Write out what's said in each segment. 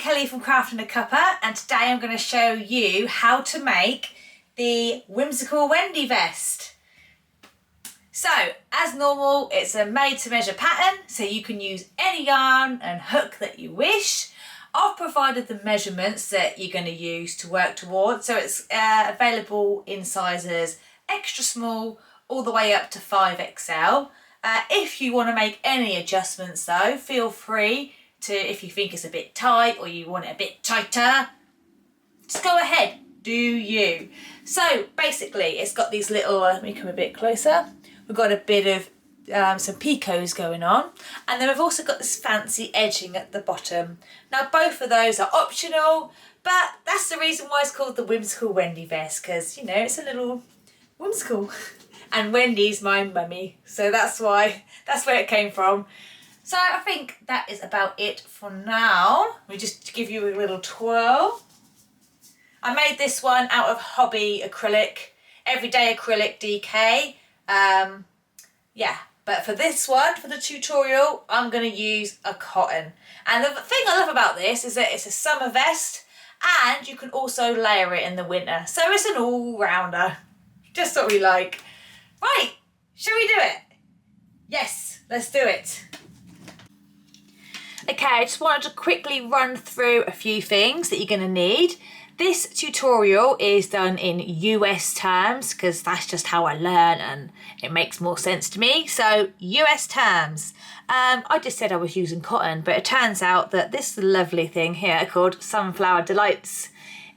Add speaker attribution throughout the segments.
Speaker 1: Kelly from Craftandacuppa, and today I'm going to show you how to make the Whimsical Wendy Vest. So, as normal, it's a made-to-measure pattern, so you can use any yarn and hook that you wish. I've provided the measurements that you're going to use to work towards, so it's available in sizes extra small all the way up to 5XL. If you want to make any adjustments though, feel free to, if you think it's a bit tight or you want it a bit tighter, just go ahead, do you. So basically it's got these little, let me come a bit closer, we've got a bit of some picots going on, and then we've also got this fancy edging at the bottom. Now both of those are optional, but that's the reason why it's called the Whimsical Wendy Vest, because you know it's a little whimsical. And Wendy's my mummy, so that's why, that's where it came from. So I think that is about it for now. We just give you a little twirl. I made this one out of hobby acrylic, everyday acrylic DK. Yeah, but for this one, for the tutorial, I'm going to use a cotton. And the thing I love about this is that it's a summer vest, and you can also layer it in the winter. So it's an all-rounder, just what we like. Right, shall we do it? Yes, let's do it. Okay, I just wanted to quickly run through a few things that you're going to need. This tutorial is done in US terms because that's just how I learn and it makes more sense to me. So US terms. I just said I was using cotton, but it turns out that this lovely thing here called Sunflower Delights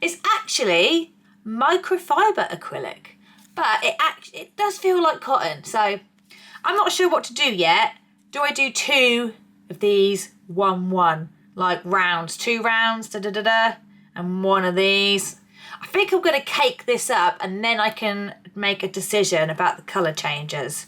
Speaker 1: is actually microfiber acrylic. But it does feel like cotton, so I'm not sure what to do yet. Do I do two of these, one, like rounds, 2 rounds, and one of these? I think I'm going to cake this up and then I can make a decision about the colour changes.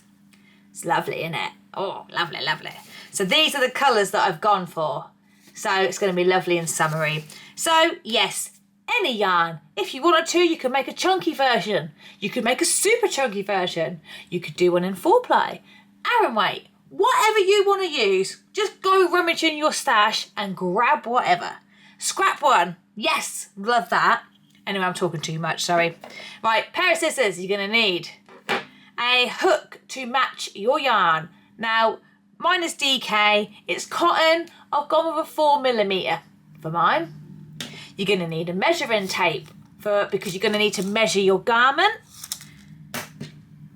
Speaker 1: It's lovely, isn't it? Oh, lovely, lovely. So these are the colours that I've gone for. So it's going to be lovely and summery. So yes, any yarn. If you wanted to, you could make a chunky version. You could make a super chunky version. You could do one in 4-ply, Aran weight, whatever you want to use. Just go rummage in your stash and grab whatever. Scrap one. Yes, love that. Anyway, I'm talking too much, sorry. Right, pair of scissors you're going to need. A hook to match your yarn. Now, mine is DK. It's cotton. I've gone with a 4mm for mine. You're going to need a measuring tape because you're going to need to measure your garment.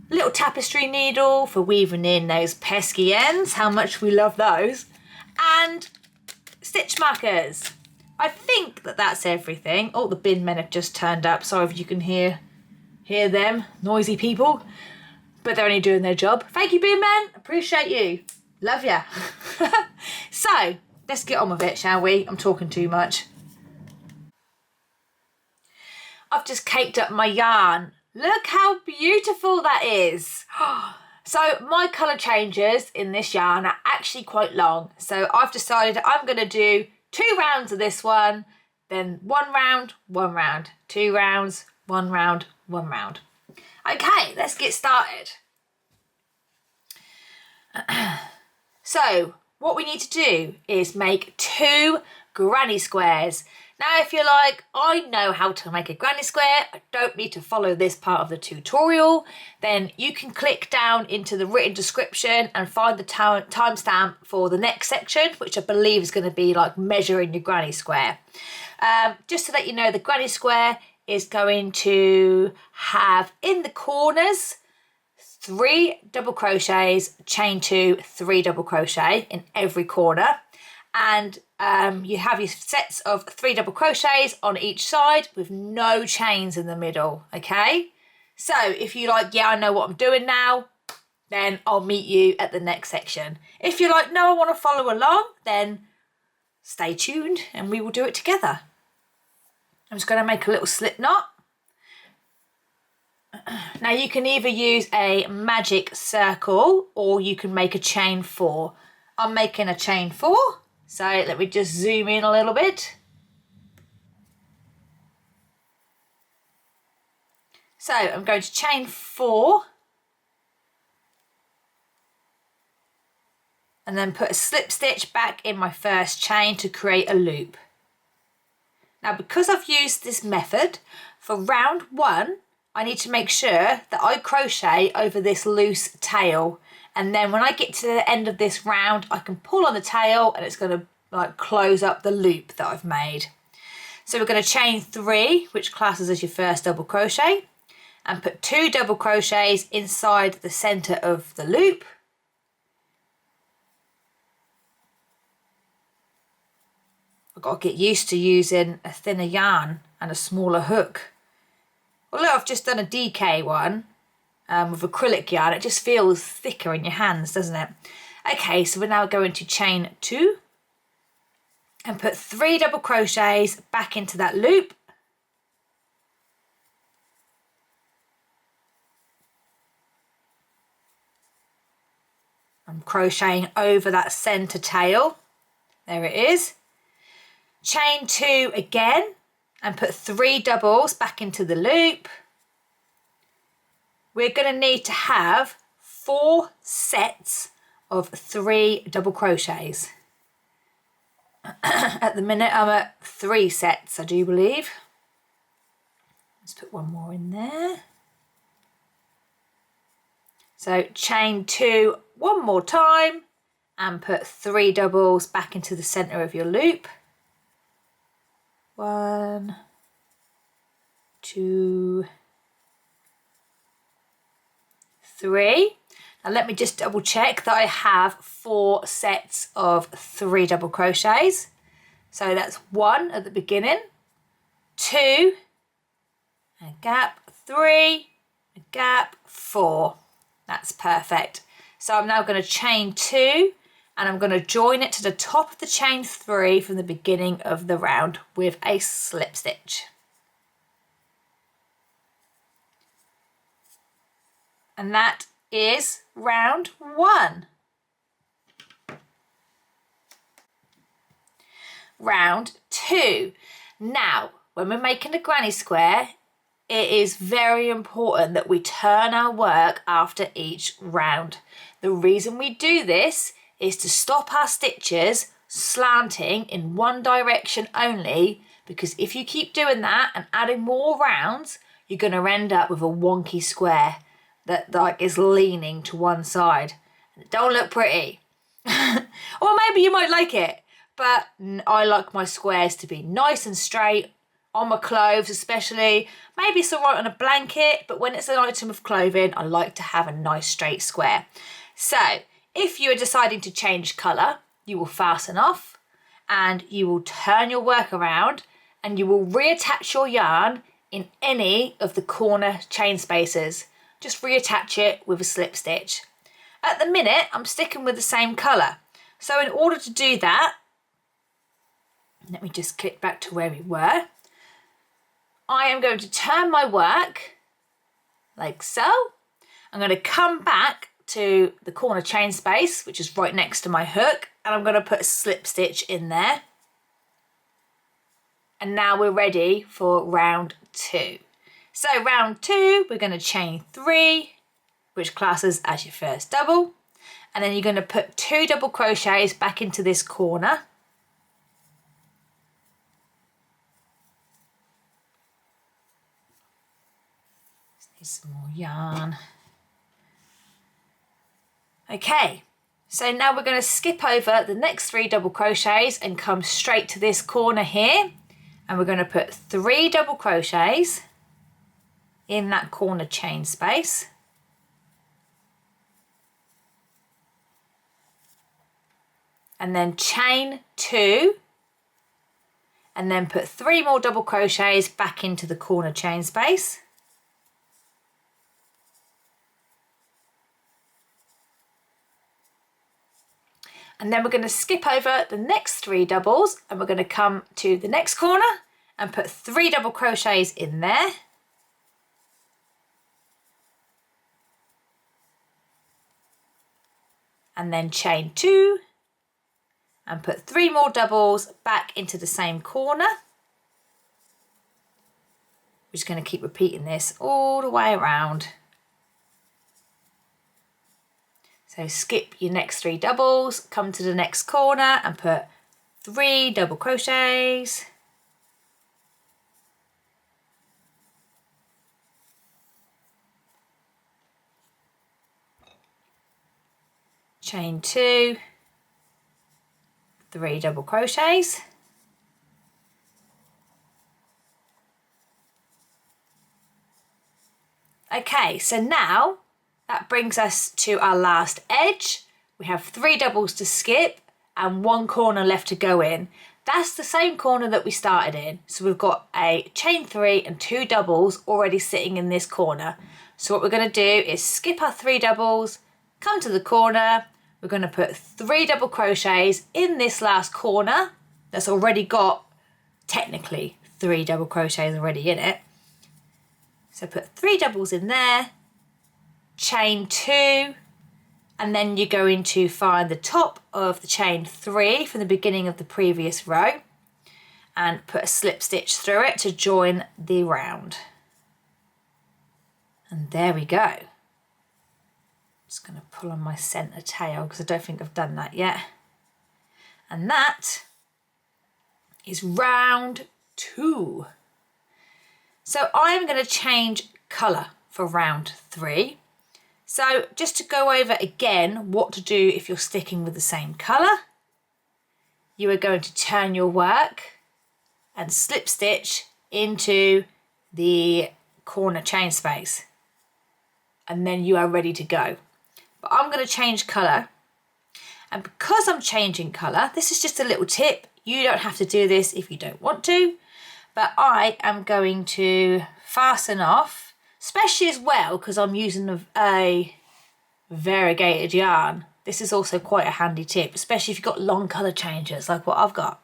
Speaker 1: Little tapestry needle for weaving in those pesky ends. How much we love those. And stitch markers. I think that that's everything. Oh, the bin men have just turned up. Sorry if you can hear them, noisy people. But they're only doing their job. Thank you, bin men. Appreciate you. Love ya. So, let's get on with it, shall we? I'm talking too much. I've just caked up my yarn. Look how beautiful that is. So my colour changes in this yarn are actually quite long. So I've decided I'm going to do 2 rounds of this one, then 1 round, 1 round, 2 rounds, 1 round, 1 round. Okay, let's get started. So what we need to do is make 2 granny squares. Now, if you're like, I know how to make a granny square, I don't need to follow this part of the tutorial, then you can click down into the written description and find the timestamp for the next section, which I believe is going to be like measuring your granny square. Just to let you know, the granny square is going to have in the corners 3 double crochets, chain 2, 3 double crochet in every corner. And you have your sets of 3 double crochets on each side with no chains in the middle, okay? So if you're like, yeah, I know what I'm doing now, then I'll meet you at the next section. If you're like, no, I want to follow along, then stay tuned and we will do it together. I'm just going to make a little slip knot. Now you can either use a magic circle or you can make a chain 4. I'm making a chain 4. So let me just zoom in a little bit. So I'm going to chain 4 and then put a slip stitch back in my first chain to create a loop. Now, because I've used this method for round 1, I need to make sure that I crochet over this loose tail, and then when I get to the end of this round I can pull on the tail and it's going to like close up the loop that I've made. So we're going to chain 3, which classes as your first double crochet, and put 2 double crochets inside the center of the loop. I've got to get used to using a thinner yarn and a smaller hook. Although I've just done a DK one with acrylic yarn, it just feels thicker in your hands, doesn't it? Okay, so we're now going to chain 2 and put 3 double crochets back into that loop. I'm crocheting over that center tail. There it is. Chain 2 again and put 3 doubles back into the loop. We're going to need to have 4 sets of 3 double crochets. At the minute I'm at 3 sets, I do believe. Let's put one more in there. So chain 2 one more time and put 3 doubles back into the center of your loop. 1, 2, 3. Now let me just double check that I have 4 sets of 3 double crochets. So that's 1 at the beginning, 2, a gap, 3, a gap, 4. That's perfect. So I'm now going to chain 2 and I'm going to join it to the top of the chain 3 from the beginning of the round with a slip stitch. And that is round 1. Round 2. Now, when we're making a granny square, it is very important that we turn our work after each round. The reason we do this is to stop our stitches slanting in one direction only, because if you keep doing that and adding more rounds, you're going to end up with a wonky square that like is leaning to one side. It don't look pretty. Or maybe you might like it, but I like my squares to be nice and straight, on my clothes especially. Maybe it's alright on a blanket, but when it's an item of clothing, I like to have a nice straight square. So if you are deciding to change colour, you will fasten off and you will turn your work around and you will reattach your yarn in any of the corner chain spaces. Just reattach it with a slip stitch. At the minute, I'm sticking with the same colour. So in order to do that, let me just click back to where we were. I am going to turn my work like so. I'm going to come back to the corner chain space, which is right next to my hook, and I'm going to put a slip stitch in there. And now we're ready for round 2. So round 2, we're going to chain 3, which classes as your first double, and then you're going to put 2 double crochets back into this corner. Need some more yarn. Okay, so now we're going to skip over the next 3 double crochets and come straight to this corner here, and we're going to put 3 double crochets in that corner chain space. And then chain 2 and then put 3 more double crochets back into the corner chain space. And then we're going to skip over the next 3 doubles and we're going to come to the next corner and put 3 double crochets in there. And then chain 2 and put 3 more doubles back into the same corner. We're just going to keep repeating this all the way around. So skip your next 3 doubles, come to the next corner and put 3 double crochets. chain 2, 3 double crochets. Okay, so now that brings us to our last edge. We have 3 doubles to skip and 1 corner left to go in. That's the same corner that we started in. So we've got a chain 3 and 2 doubles already sitting in this corner. So what we're going to do is skip our 3 doubles, come to the corner. We're going to put 3 double crochets in this last corner that's already got technically 3 double crochets already in it. So put 3 doubles in there, chain 2, and then you're going to find the top of the chain 3 from the beginning of the previous row and put a slip stitch through it to join the round. And there we go. Just going to pull on my centre tail because I don't think I've done that yet. And that is round 2. So I'm going to change colour for round 3. So just to go over again what to do if you're sticking with the same colour, you are going to turn your work and slip stitch into the corner chain space, and then you are ready to go. But I'm going to change colour, and because I'm changing colour, this is just a little tip, you don't have to do this if you don't want to, but I am going to fasten off, especially as well because I'm using a variegated yarn. This is also quite a handy tip, especially if you've got long colour changes like what I've got.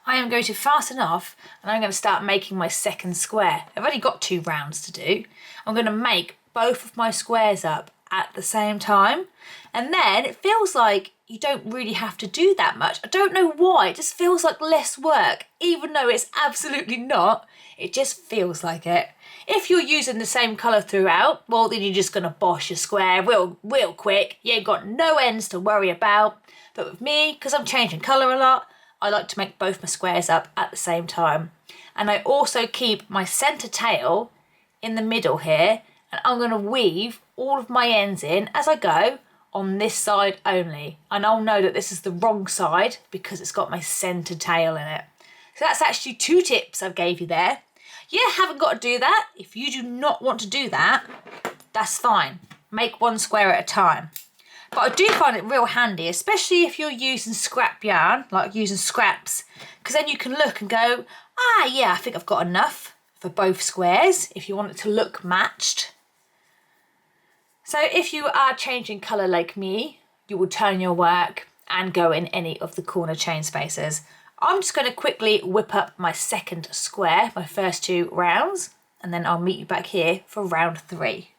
Speaker 1: I am going to fasten off and I'm going to start making my second square. I've only got 2 rounds to do. I'm going to make both of my squares up at the same time, and then it feels like you don't really have to do that much. I don't know why, it just feels like less work, even though it's absolutely not. It just feels like it. If you're using the same colour throughout, well then you're just going to boss your square real quick. You ain't got no ends to worry about. But with me, because I'm changing colour a lot, I like to make both my squares up at the same time. And I also keep my centre tail in the middle here, and I'm going to weave all of my ends in as I go on this side only. And I'll know that this is the wrong side because it's got my centre tail in it. So that's actually 2 tips I've gave you there. You haven't got to do that. If you do not want to do that, that's fine. Make 1 square at a time. But I do find it real handy, especially if you're using scrap yarn, like using scraps, because then you can look and go, ah, yeah, I think I've got enough for both squares if you want it to look matched. So if you are changing colour like me, you will turn your work and go in any of the corner chain spaces. I'm just going to quickly whip up my second square, my first 2 rounds, and then I'll meet you back here for round 3.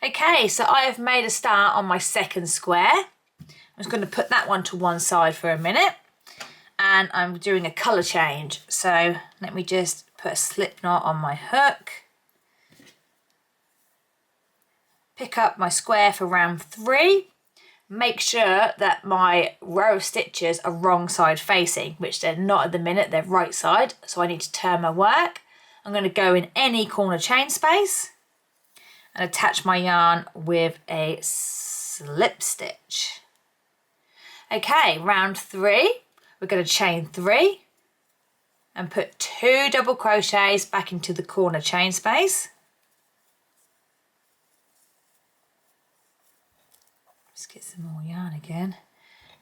Speaker 1: Okay, so I have made a start on my second square. I'm just going to put that one to one side for a minute, and I'm doing a colour change. So let me just put a slip knot on my hook. Pick up my square for round 3. Make sure that my row of stitches are wrong side facing, which they're not at the minute, they're right side. So I need to turn my work. I'm going to go in any corner chain space and attach my yarn with a slip stitch. Okay, round 3, we're going to chain 3 and put 2 double crochets back into the corner chain space. Let's get some more yarn again.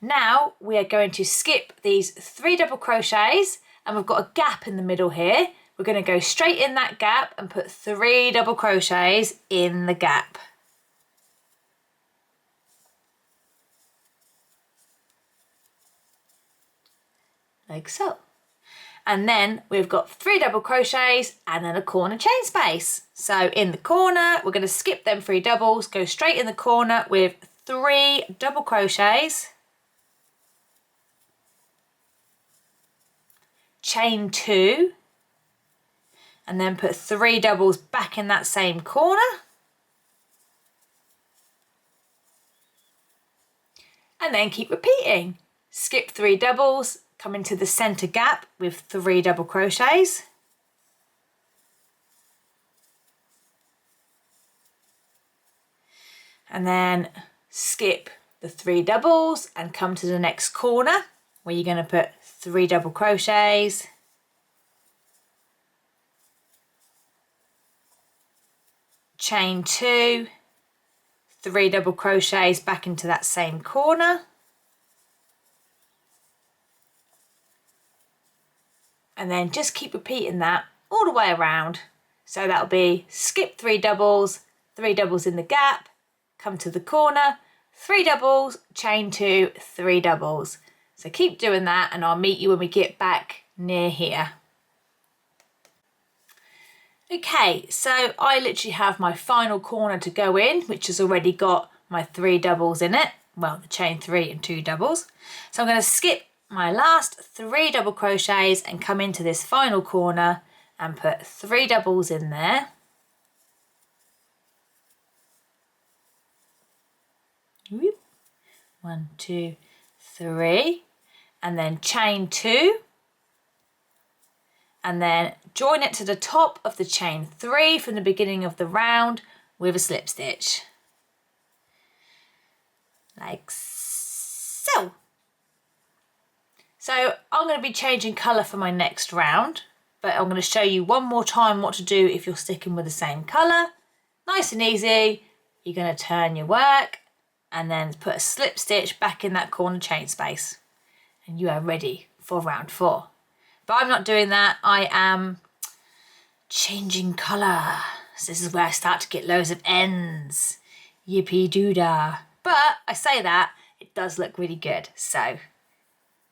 Speaker 1: Now we are going to skip these 3 double crochets, and we've got a gap in the middle here. We're going to go straight in that gap and put 3 double crochets in the gap. Like so. And then we've got 3 double crochets and then a corner chain space. So in the corner, we're going to skip them 3 doubles, go straight in the corner with 3 double crochets, chain 2, and then put 3 doubles back in that same corner, and then keep repeating. Skip 3 doubles, come into the center gap with 3 double crochets, and then skip the 3 doubles and come to the next corner where you're going to put 3 double crochets, chain 2, 3 double crochets back into that same corner, and then just keep repeating that all the way around. So that'll be skip 3 doubles in the gap, come to the corner, 3 doubles, chain 2, 3 doubles. So keep doing that and I'll meet you when we get back near here. Okay, so I literally have my final corner to go in, which has already got my 3 doubles in it. Well, the chain 3 and 2 doubles. So I'm going to skip my last 3 double crochets and come into this final corner and put 3 doubles in there. Whoop. 1, 2, 3, and then chain 2, and then join it to the top of the chain 3 from the beginning of the round with a slip stitch, like so. So I'm going to be changing colour for my next round, but I'm going to show you one more time what to do if you're sticking with the same colour. Nice and easy. You're going to turn your work and then put a slip stitch back in that corner chain space, and you are ready for round 4. But I'm not doing that, I am changing colour. So this is where I start to get loads of ends. Yippee doodah. But I say that, it does look really good, so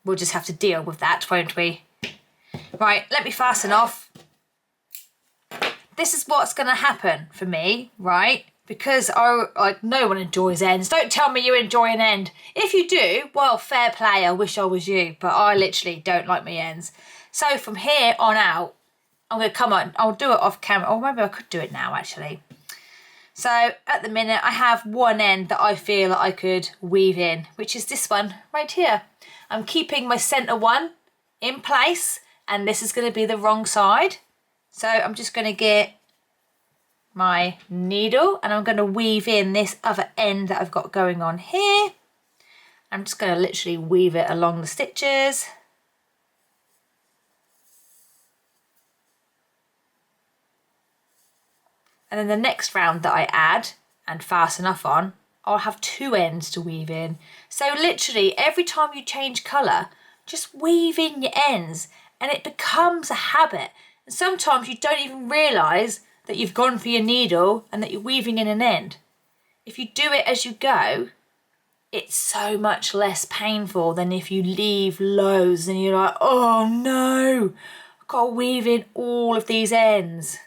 Speaker 1: we'll just have to deal with that, won't we? Right, let me fasten off. This is what's going to happen for me, right? Because no one enjoys ends. Don't tell me you enjoy an end. If you do, well, fair play, I wish I was you. But I literally don't like my ends. So from here on out, I'm going to come on. I'll do it off camera. Or maybe I could do it now, actually. So at the minute, I have one end that I feel I could weave in, which is this one right here. I'm keeping my centre one in place, and this is going to be the wrong side. So I'm just going to get my needle and I'm going to weave in this other end that I've got going on here. I'm just going to literally weave it along the stitches. And then the next round that I add and fasten off on, I'll have 2 ends to weave in. So literally every time you change colour, just weave in your ends and it becomes a habit. And sometimes you don't even realise that you've gone for your needle and that you're weaving in an end. If you do it as you go, it's so much less painful than if you leave loads and you're like, oh no, I've got to weave in all of these ends.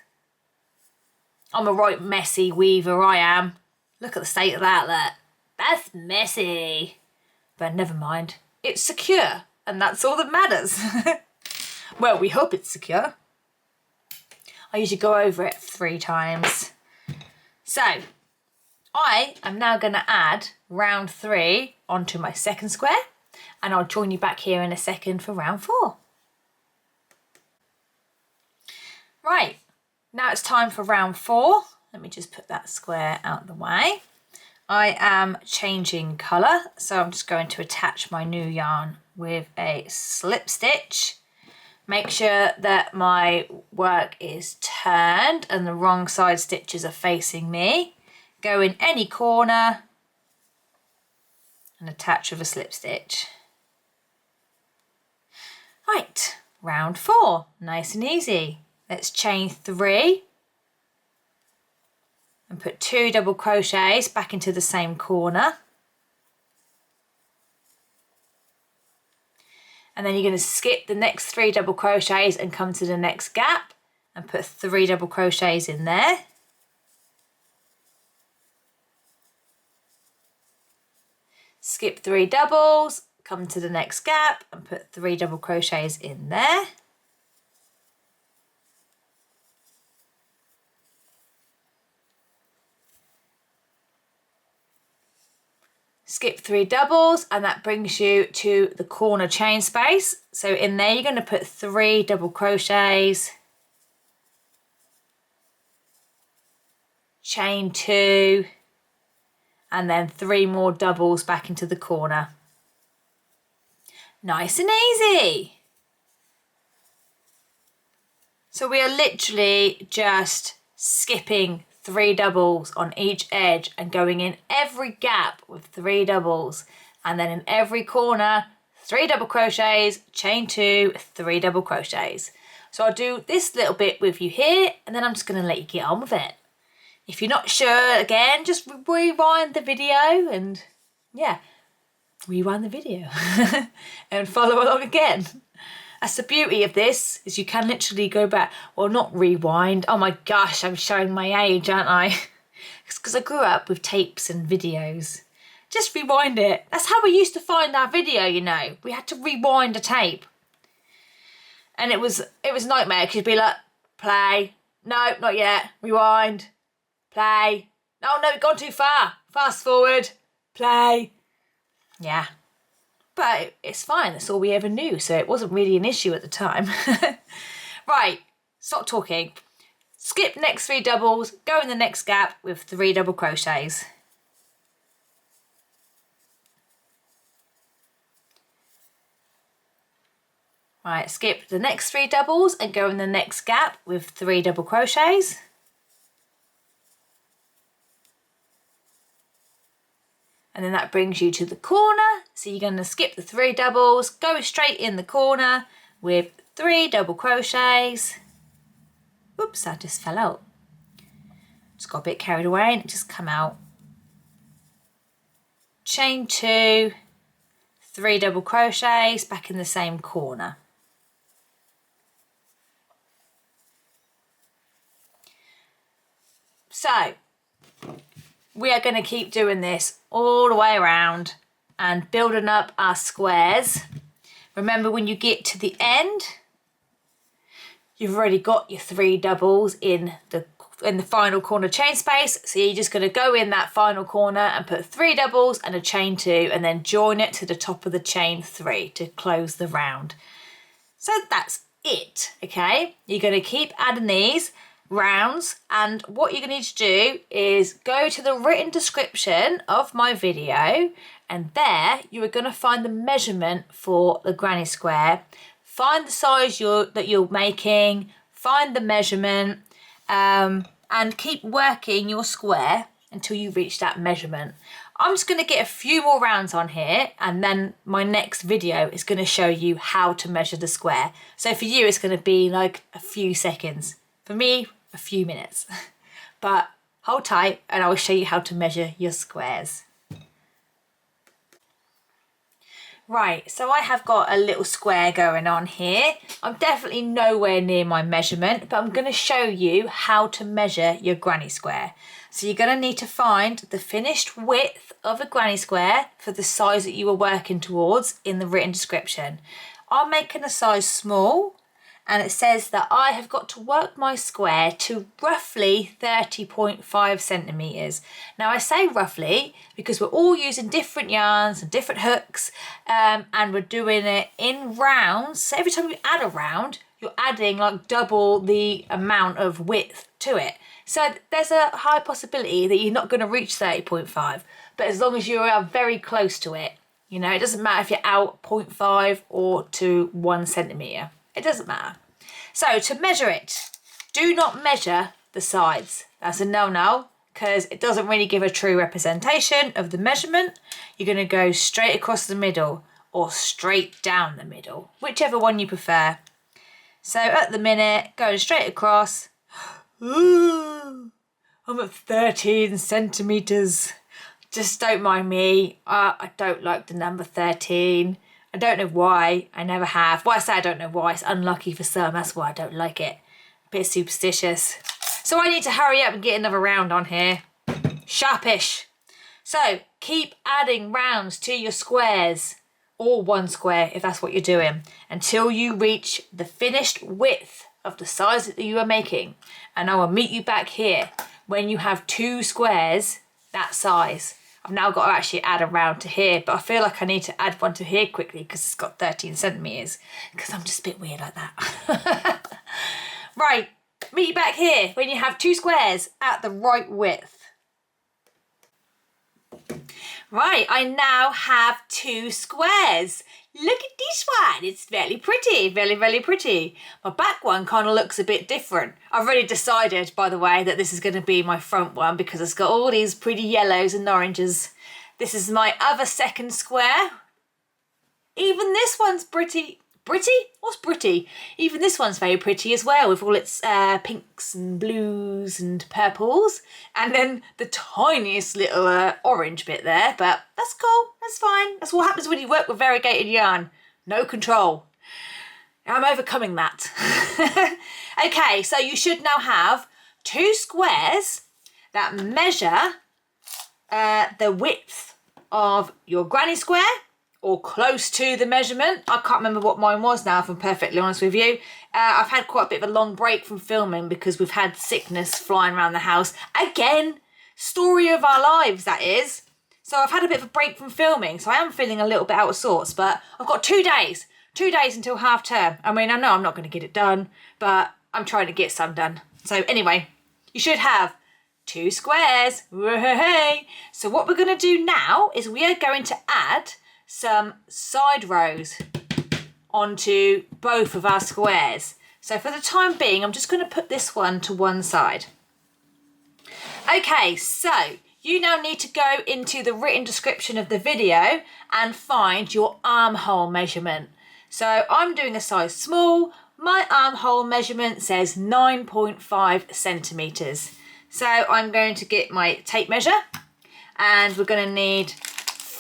Speaker 1: I'm a right messy weaver, I am. Look at the state of that, look. That's messy. But never mind, it's secure and that's all that matters. Well, we hope it's secure. I usually go over it 3 times. So I am now going to add round 3 onto my second square, and I'll join you back here in a second for round 4. Right, now it's time for round 4. Let me just put that square out the way. I am changing colour, so I'm just going to attach my new yarn with a slip stitch. Make sure that my work is turned and the wrong side stitches are facing me. Go in any corner and attach with a slip stitch. Right, round 4, nice and easy. Let's chain 3 and put 2 double crochets back into the same corner. And then you're going to skip the next 3 double crochets and come to the next gap and put 3 double crochets in there. Skip 3 doubles, come to the next gap and put 3 double crochets in there. Skip 3 doubles and that brings you to the corner chain space. So in there you're going to put 3 double crochets, chain 2, and then 3 more doubles back into the corner. Nice and easy. So we are literally just skipping 3 doubles on each edge and going in every gap with 3 doubles, and then in every corner 3 double crochets, chain 2, 3 double crochets. So I'll do this little bit with you here, and then I'm just going to let you get on with it. If you're not sure, again, just rewind the video and yeah, rewind the video and follow along again. That's the beauty of this, is you can literally go back, well, not rewind. Oh my gosh, I'm showing my age, aren't I? It's because I grew up with tapes and videos. Just rewind it. That's how we used to find our video, you know. We had to rewind a tape. And it was a nightmare, because you'd be like, play. No, not yet. Rewind. Play. Oh no, we've gone too far. Fast forward. Play. Yeah. But it's fine. That's all we ever knew. So it wasn't really an issue at the time. Right. Stop talking. Skip next 3 doubles. Go in the next gap with 3 double crochets. Right. Skip the next 3 doubles and go in the next gap with 3 double crochets. And then that brings you to the corner. So you're going to skip the 3 doubles, go straight in the corner with 3 double crochets. Oops, that just fell out. Just got a bit carried away and it just come out. Chain 2, 3 double crochets back in the same corner. So we are going to keep doing this all the way around and building up our squares. Remember, when you get to the end, you've already got your 3 doubles in the final corner chain space. So you're just going to go in that final corner and put 3 doubles and a chain 2 and then join it to the top of the chain 3 to close the round. So that's it, okay? You're going to keep adding these rounds, and what you're going to need to do is go to the written description of my video, and there you are going to find the measurement for the granny square. Find the size that you're making, find the measurement, and keep working your square until you reach that measurement. I'm just going to get a few more rounds on here, and then my next video is going to show you how to measure the square. So for you it's going to be like a few seconds. For me, a few minutes. But hold tight and I will show you how to measure your squares. Right, so I have got a little square going on here. I'm definitely nowhere near my measurement, but I'm going to show you how to measure your granny square. So you're going to need to find the finished width of a granny square for the size that you are working towards in the written description. I'm making a size small, and it says that I have got to work my square to roughly 30.5 centimetres. Now I say roughly because we're all using different yarns and different hooks, and we're doing it in rounds. So every time you add a round, you're adding like double the amount of width to it. So there's a high possibility that you're not going to reach 30.5, but as long as you are very close to it, you know, it doesn't matter if you're out 0.5 or to 1 centimetre. It doesn't matter. So to measure it, do not measure the sides. That's a no-no, because it doesn't really give a true representation of the measurement. You're going to go straight across the middle or straight down the middle, whichever one you prefer. So at the minute, going straight across, I'm at 13 centimetres. Just don't mind me. I don't like the number 13. I don't know why. I never have. Well, I say I don't know why. It's unlucky for some. That's why I don't like it. A bit superstitious. So I need to hurry up and get another round on here. Sharpish. So keep adding rounds to your squares, or one square if that's what you're doing, until you reach the finished width of the size that you are making. And I will meet you back here when you have 2 squares that size. I've now got to actually add a round to here, but I feel like I need to add one to here quickly because it's got 13 centimetres, because I'm just a bit weird like that. Right, meet you back here when you have 2 squares at the right width. Right, I now have 2 squares. Look at this one, it's very pretty, very, very pretty. My back one kind of looks a bit different. I've already decided, by the way, that this is going to be my front one because it's got all these pretty yellows and oranges. This is my other second square. Even this one's pretty. Pretty? What's pretty? Even this one's very pretty as well with all its pinks and blues and purples. And then the tiniest little orange bit there, but that's cool, that's fine. That's what happens when you work with variegated yarn. No control. I'm overcoming that. Okay, so you should now have 2 squares that measure the width of your granny square, or close to the measurement. I can't remember what mine was now, if I'm perfectly honest with you. I've had quite a bit of a long break from filming because we've had sickness flying around the house. Again, story of our lives, that is. So I've had a bit of a break from filming, so I am feeling a little bit out of sorts, but I've got 2 days. 2 days until half term. I mean, I know I'm not going to get it done, but I'm trying to get some done. So anyway, you should have 2 squares. Whoa-hey-hey. So what we're going to do now is we are going to add some side rows onto both of our squares. So for the time being, I'm just going to put this one to one side. Okay, so you now need to go into the written description of the video and find your armhole measurement. So I'm doing a size small. My armhole measurement says 9.5 centimetres. So I'm going to get my tape measure and we're going to need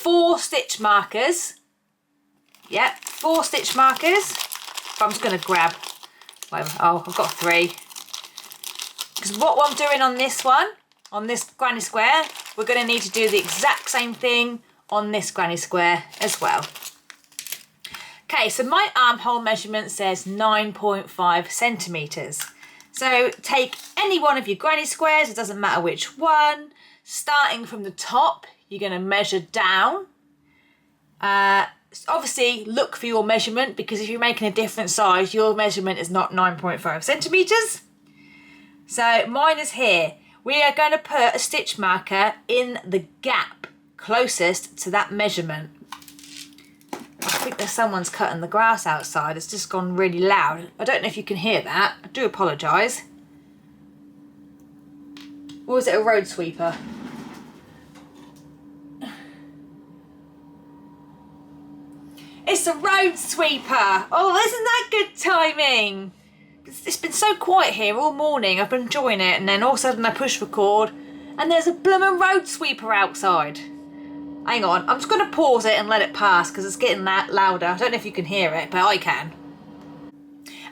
Speaker 1: 4 stitch markers. Yep, 4 stitch markers. I'm just going to grab, oh, I've got 3. Because what I'm doing on this one, on this granny square, we're going to need to do the exact same thing on this granny square as well. Okay, so my armhole measurement says 9.5 centimetres. So take any one of your granny squares, it doesn't matter which one, starting from the top. You're going to measure down. Obviously, look for your measurement because if you're making a different size, your measurement is not 9.5 centimetres. So mine is here. We are going to put a stitch marker in the gap closest to that measurement. I think there's someone's cutting the grass outside. It's just gone really loud. I don't know if you can hear that. I do apologise. Or is it a road sweeper? It's a road sweeper. Oh, isn't that good timing? It's been so quiet here all morning. I've been enjoying it, and then all of a sudden I push record and there's a bloomin' road sweeper outside. Hang on, I'm just going to pause it and let it pass because it's getting that louder. I don't know if you can hear it, but I can.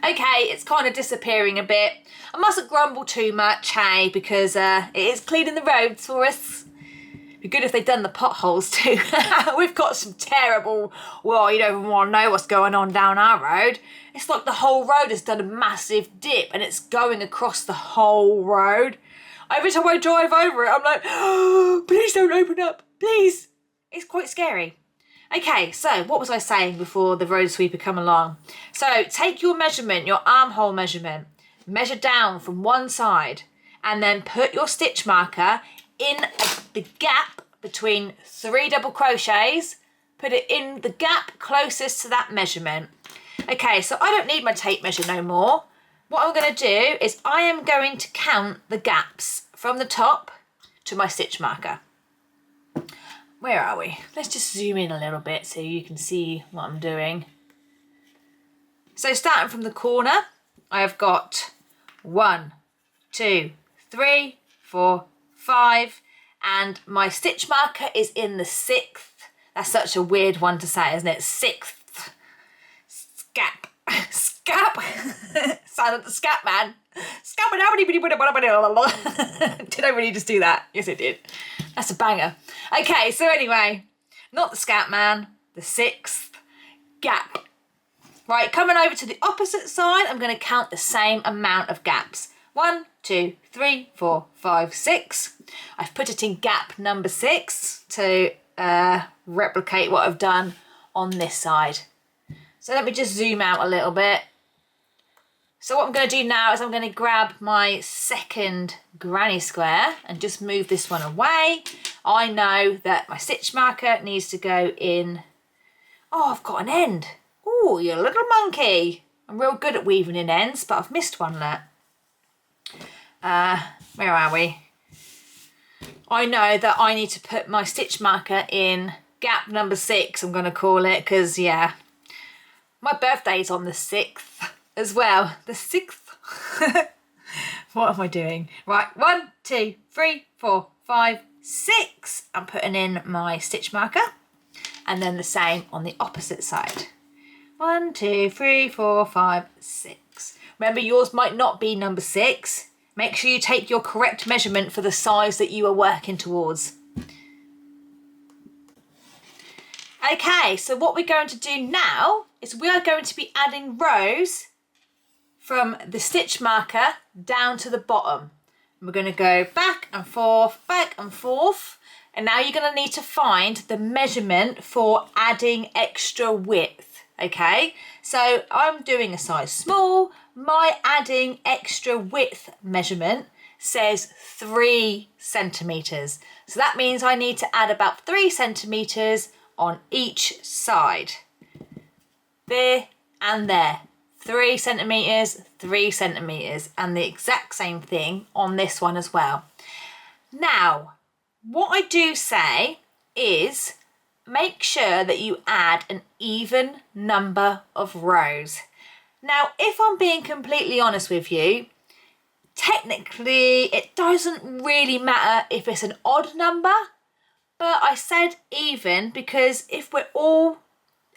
Speaker 1: Okay, it's kind of disappearing a bit. I mustn't grumble too much, hey, because it is cleaning the roads for us. Be good if they'd done the potholes too. We've got some terrible, well, you don't even want to know what's going on down our road. It's like the whole road has done a massive dip and it's going across the whole road. Every time I drive over it, I'm like, oh, please don't open up, please. It's quite scary. Okay, so what was I saying before the road sweeper come along? So take your measurement, your armhole measurement, measure down from one side and then put your stitch marker in the gap between 3 double crochets, put it in the gap closest to that measurement. Okay, so I don't need my tape measure no more. What I'm going to do is I am going to count the gaps from the top to my stitch marker. Where are we? Let's just zoom in a little bit so you can see what I'm doing. So starting from the corner, I have got 1, 2, 3, 4, 5, and my stitch marker is in the 6th. That's such a weird one to say, isn't it? 6th. Scap. Scap. Silent the scap man. Did I really just do that? Yes, I did. That's a banger. Okay, so anyway, not the scap man, the 6th gap. Right, coming over to the opposite side, I'm going to count the same amount of gaps. 1, 2, 3, 4, 5, 6. I've put it in gap number 6 to replicate what I've done on this side. So let me just zoom out a little bit. So what I'm going to do now is I'm going to grab my second granny square and just move this one away. I know that my stitch marker needs to go in. Oh, I've got an end. Oh, you little monkey. I'm real good at weaving in ends, but I've missed one there. Where are we? I know that I need to put my stitch marker in gap number 6, I'm going to call it, because, yeah, my birthday's on the 6th as well. The 6th. What am I doing? Right, 1, 2, 3, 4, 5, 6. I'm putting in my stitch marker, and then the same on the opposite side. 1, 2, 3, 4, 5, 6. Remember, yours might not be number 6. Make sure you take your correct measurement for the size that you are working towards. Okay, so what we're going to do now is we are going to be adding rows from the stitch marker down to the bottom. And we're going to go back and forth, and now you're going to need to find the measurement for adding extra width. Okay, so I'm doing a size small. My adding extra width measurement says 3 centimetres. So that means I need to add about 3 centimetres on each side. There and there. 3 centimetres, 3 centimetres, and the exact same thing on this one as well. Now, what I do say is make sure that you add an even number of rows. Now, if I'm being completely honest with you, technically it doesn't really matter if it's an odd number, but I said even because if we're all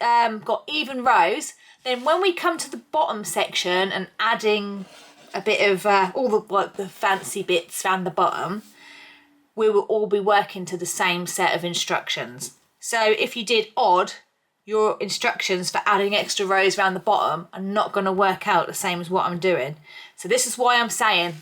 Speaker 1: got even rows, then when we come to the bottom section and adding a bit of all the fancy bits around the bottom, we will all be working to the same set of instructions. So if you did odd, your instructions for adding extra rows around the bottom are not going to work out the same as what I'm doing. So this is why I'm saying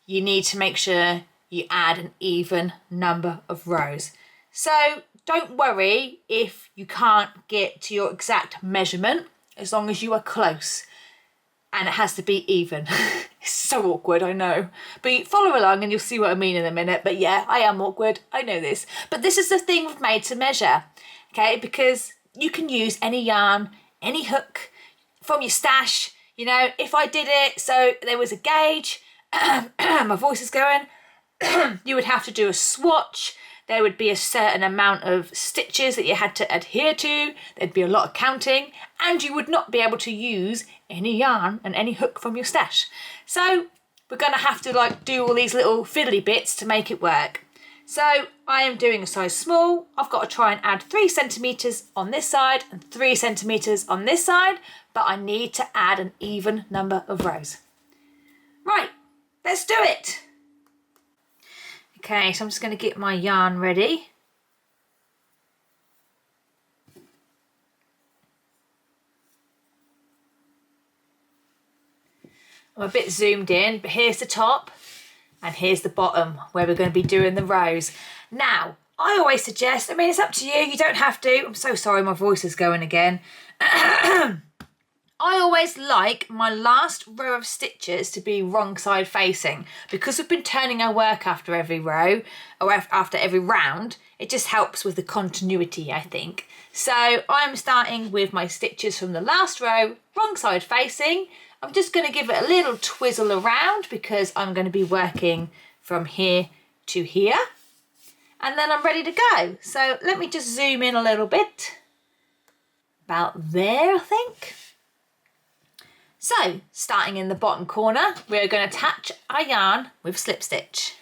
Speaker 1: you need to make sure you add an even number of rows. So don't worry if you can't get to your exact measurement, as long as you are close. And it has to be even. It's so awkward, I know. But follow along and you'll see what I mean in a minute. But yeah, I am awkward, I know this. But this is the thing with made to measure, okay? Because you can use any yarn, any hook from your stash. You know, if I did it so there was a gauge, my voice is going, you would have to do a swatch. There would be a certain amount of stitches that you had to adhere to. There'd be a lot of counting, and you would not be able to use any yarn and any hook from your stash. So we're going to have to do all these little fiddly bits to make it work. So I am doing a size small. I've got to try and add 3 centimetres on this side and 3 centimetres on this side, but I need to add an even number of rows. Right, let's do it. Okay, so I'm just going to get my yarn ready. I'm a bit zoomed in, but here's the top and here's the bottom where we're going to be doing the rows. Now, I always suggest, I mean, it's up to you, you don't have to. I'm so sorry, my voice is going again. I always like my last row of stitches to be wrong side facing, because we've been turning our work after every row or after every round. It just helps with the continuity, I think. So I'm starting with my stitches from the last row, wrong side facing. I'm just going to give it a little twizzle around because I'm going to be working from here to here. And then I'm ready to go. So let me just zoom in a little bit. About there, I think. So, starting in the bottom corner, we're going to attach our yarn with slip stitch.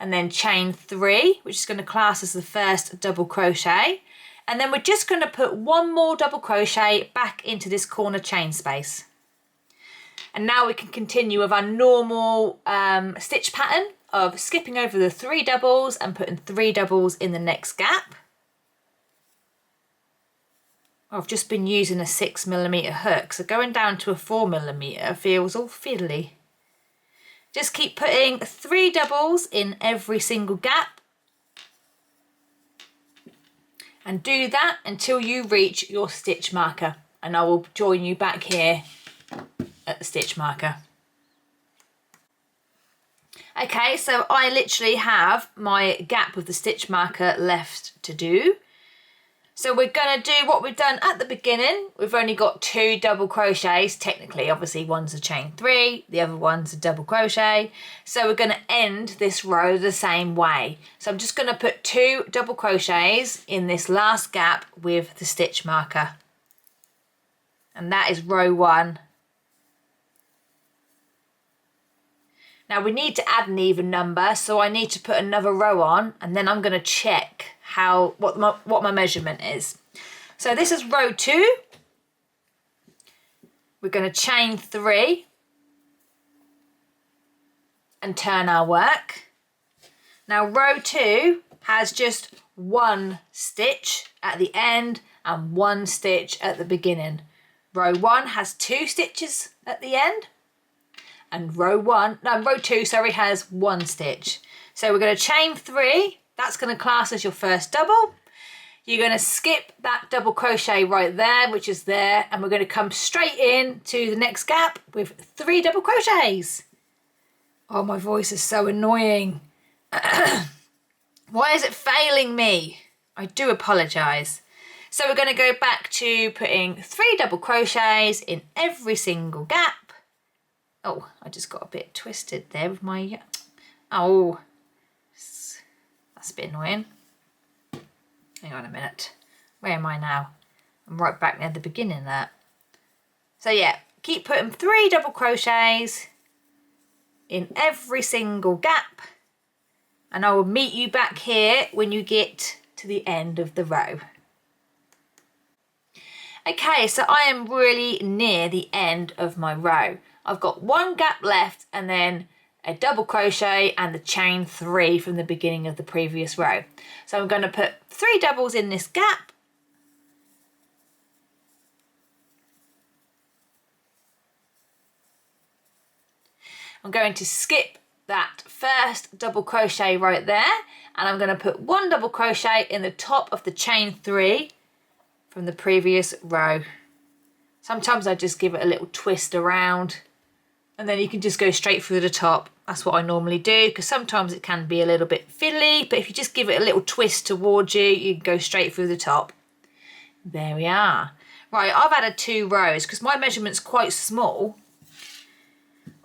Speaker 1: And then chain 3, which is going to class as the first double crochet. And then we're just going to put one more double crochet back into this corner chain space. And now we can continue with our normal stitch pattern of skipping over the 3 doubles and putting 3 doubles in the next gap. I've just been using a 6mm hook, so going down to a 4mm feels all fiddly. Just keep putting 3 doubles in every single gap. And do that until you reach your stitch marker, and I will join you back here at the stitch marker. Okay, so I literally have my gap with the stitch marker left to do. So we're going to do what we've done at the beginning. We've only got 2 double crochets. Technically, obviously, one's a chain 3, the other one's a double crochet. So we're going to end this row the same way. So I'm just going to put 2 double crochets in this last gap with the stitch marker. And that is row 1. Now we need to add an even number, so I need to put another row on, and then I'm going to check what my measurement is. So this is row 2. We're going to chain 3 and turn our work. Now row 2 has just 1 stitch at the end and 1 stitch at the beginning. Row 1 has 2 stitches at the end, and row 2 has 1 stitch. So we're going to chain 3. That's going to class as your first double. You're going to skip that double crochet right there, which is there, and we're going to come straight in to the next gap with 3 double crochets. Oh, my voice is so annoying. Why is it failing me? I do apologise. So we're going to go back to putting 3 double crochets in every single gap. Oh, I just got a bit twisted there with my... Oh, that's a bit annoying. Hang on a minute. Where am I now? I'm right back near the beginning there. So yeah, keep putting 3 double crochets in every single gap, and I will meet you back here when you get to the end of the row. Okay, so I am really near the end of my row. I've got 1 gap left and then a double crochet and the chain 3 from the beginning of the previous row. So I'm going to put 3 doubles in this gap. I'm going to skip that first double crochet right there, and I'm going to put 1 double crochet in the top of the chain 3 from the previous row. Sometimes I just give it a little twist around, and then you can just go straight through the top. That's what I normally do, because sometimes it can be a little bit fiddly, but if you just give it a little twist towards you, you can go straight through the top. There we are. Right, I've added 2 rows because my measurement's quite small.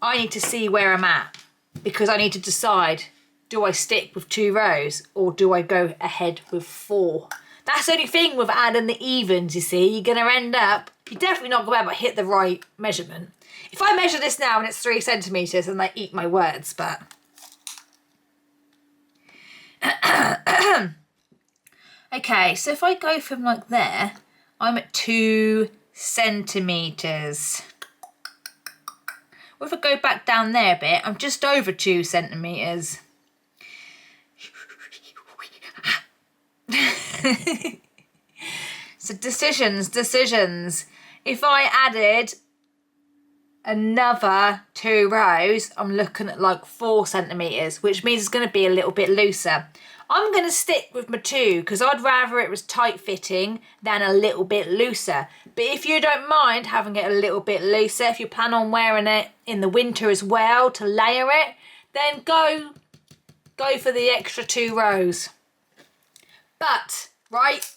Speaker 1: I need to see where I'm at, because I need to decide, do I stick with 2 rows or do I go ahead with 4? That's the only thing with adding the evens, you see. You're going to end up, you're definitely not going to be able to hit the right measurement. If I measure this now and it's 3 centimetres, then I eat my words, but... Okay, so if I go from like there, I'm at 2 centimetres. Or if I go back down there a bit, I'm just over 2 centimetres. So decisions. If I added another 2 rows, I'm looking at like 4 centimetres, which means it's going to be a little bit looser. I'm going to stick with my 2 because I'd rather it was tight fitting than a little bit looser. But if you don't mind having it a little bit looser, if you plan on wearing it in the winter as well to layer it, then go for the extra 2 rows. But, right,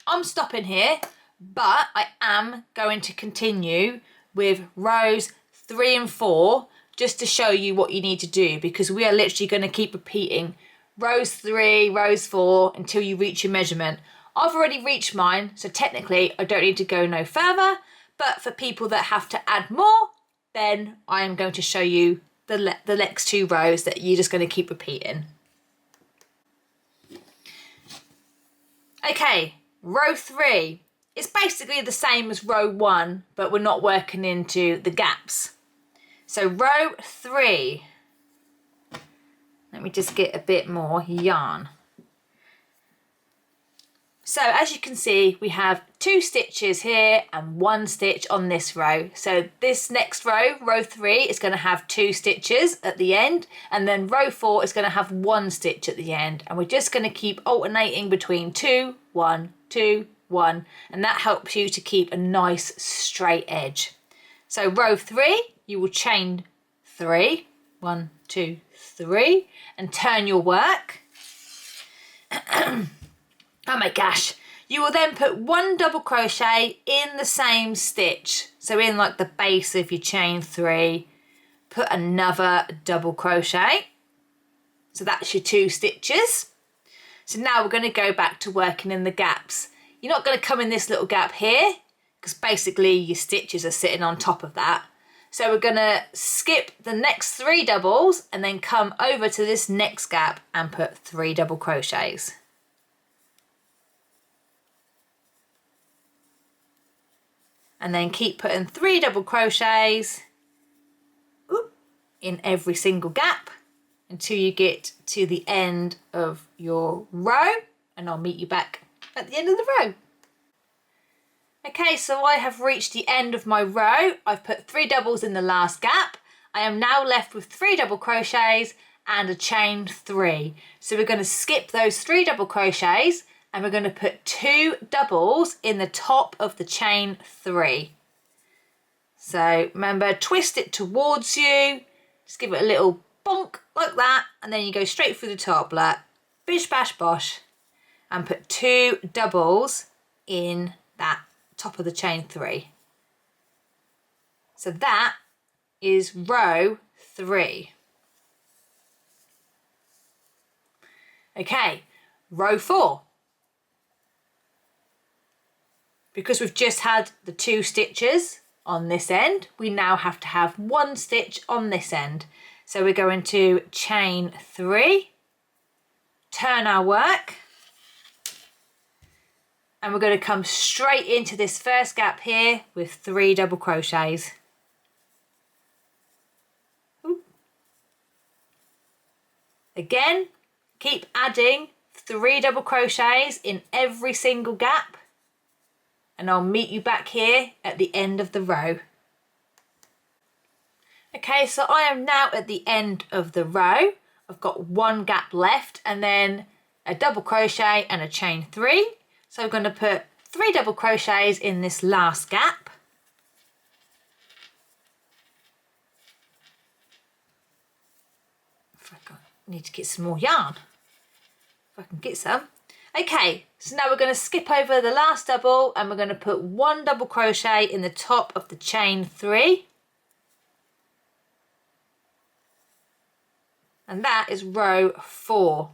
Speaker 1: I'm stopping here, but I am going to continue with rows 3 and 4 just to show you what you need to do, because we are literally going to keep repeating rows 3, rows 4 until you reach your measurement. I've already reached mine, so technically I don't need to go no further, but for people that have to add more, then I am going to show you the next 2 rows that you're just going to keep repeating. Okay, row 3. It's basically the same as row 1, but we're not working into the gaps. So row 3. Let me just get a bit more yarn. So as you can see, we have 2 stitches here and 1 stitch on this row. So this next row, row 3, is going to have 2 stitches at the end, and then row 4 is going to have 1 stitch at the end. And we're just going to keep alternating between 2, 1, 2, 1, and that helps you to keep a nice straight edge. So row 3, you will chain 3, 1, 2, 3, and turn your work. Oh my gosh. You will then put 1 double crochet in the same stitch. So in like the base of your chain 3, put another double crochet. So that's your 2 stitches. So now we're going to go back to working in the gaps. You're not going to come in this little gap here because basically your stitches are sitting on top of that. So we're going to skip the next 3 doubles and then come over to this next gap and put 3 double crochets. And then keep putting 3 double crochets in every single gap until you get to the end of your row, and I'll meet you back at the end of the row. Okay, so I have reached the end of my row. I've put 3 doubles in the last gap. I am now left with 3 double crochets and a chain 3. So we're going to skip those 3 double crochets and we're going to put 2 doubles in the top of the chain 3. So remember, twist it towards you, just give it a little bonk like that, and then you go straight through the top like bish bash bosh, and put 2 doubles in that top of the chain 3. So that is row 3. Okay, row 4. Because we've just had the 2 stitches on this end, we now have to have 1 stitch on this end. So we're going to chain 3, turn our work, and we're going to come straight into this first gap here with 3 double crochets. Ooh. Again, keep adding 3 double crochets in every single gap, and I'll meet you back here at the end of the row. Okay, so I am now at the end of the row. I've got 1 gap left and then a double crochet and a chain 3. So I'm going to put 3 double crochets in this last gap. I need to get some more yarn, if I can get some. Okay, so now we're going to skip over the last double and we're going to put 1 double crochet in the top of the chain 3. And that is row 4.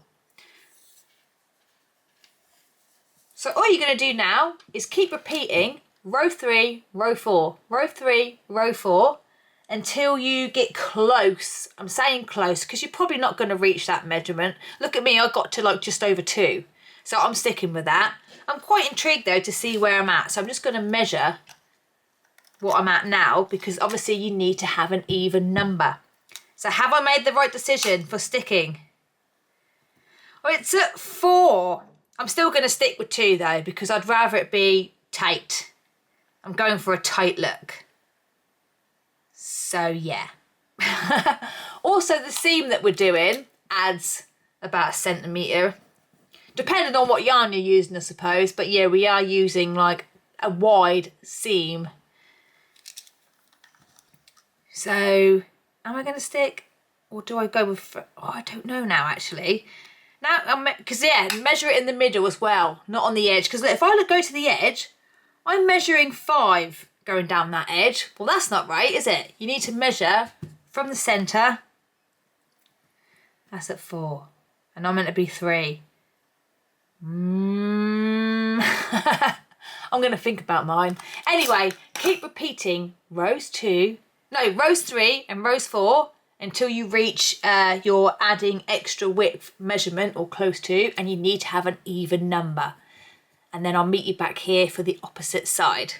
Speaker 1: So all you're going to do now is keep repeating row 3, row 4, row 3, row 4 until you get close. I'm saying close because you're probably not going to reach that measurement. Look at me, I got to like just over 2. So I'm sticking with that. I'm quite intrigued though to see where I'm at. So I'm just going to measure what I'm at now because obviously you need to have an even number. So have I made the right decision for sticking? Well, it's at 4. I'm still going to stick with 2 though because I'd rather it be tight. I'm going for a tight look. So yeah. Also the seam that we're doing adds about 1 centimetre. Depending on what yarn you're using, I suppose. But yeah, we are using like a wide seam. So, am I going to stick? Or do I go with... Oh, I don't know now, actually. Now, because yeah, measure it in the middle as well, not on the edge. Because if I go to the edge, I'm measuring 5 going down that edge. Well, that's not right, is it? You need to measure from the centre. That's at 4. And I'm meant to be 3. I'm going to think about mine. Anyway, keep repeating rows 3 and rows 4 until you reach your adding extra width measurement or close to, and you need to have an even number. And then I'll meet you back here for the opposite side.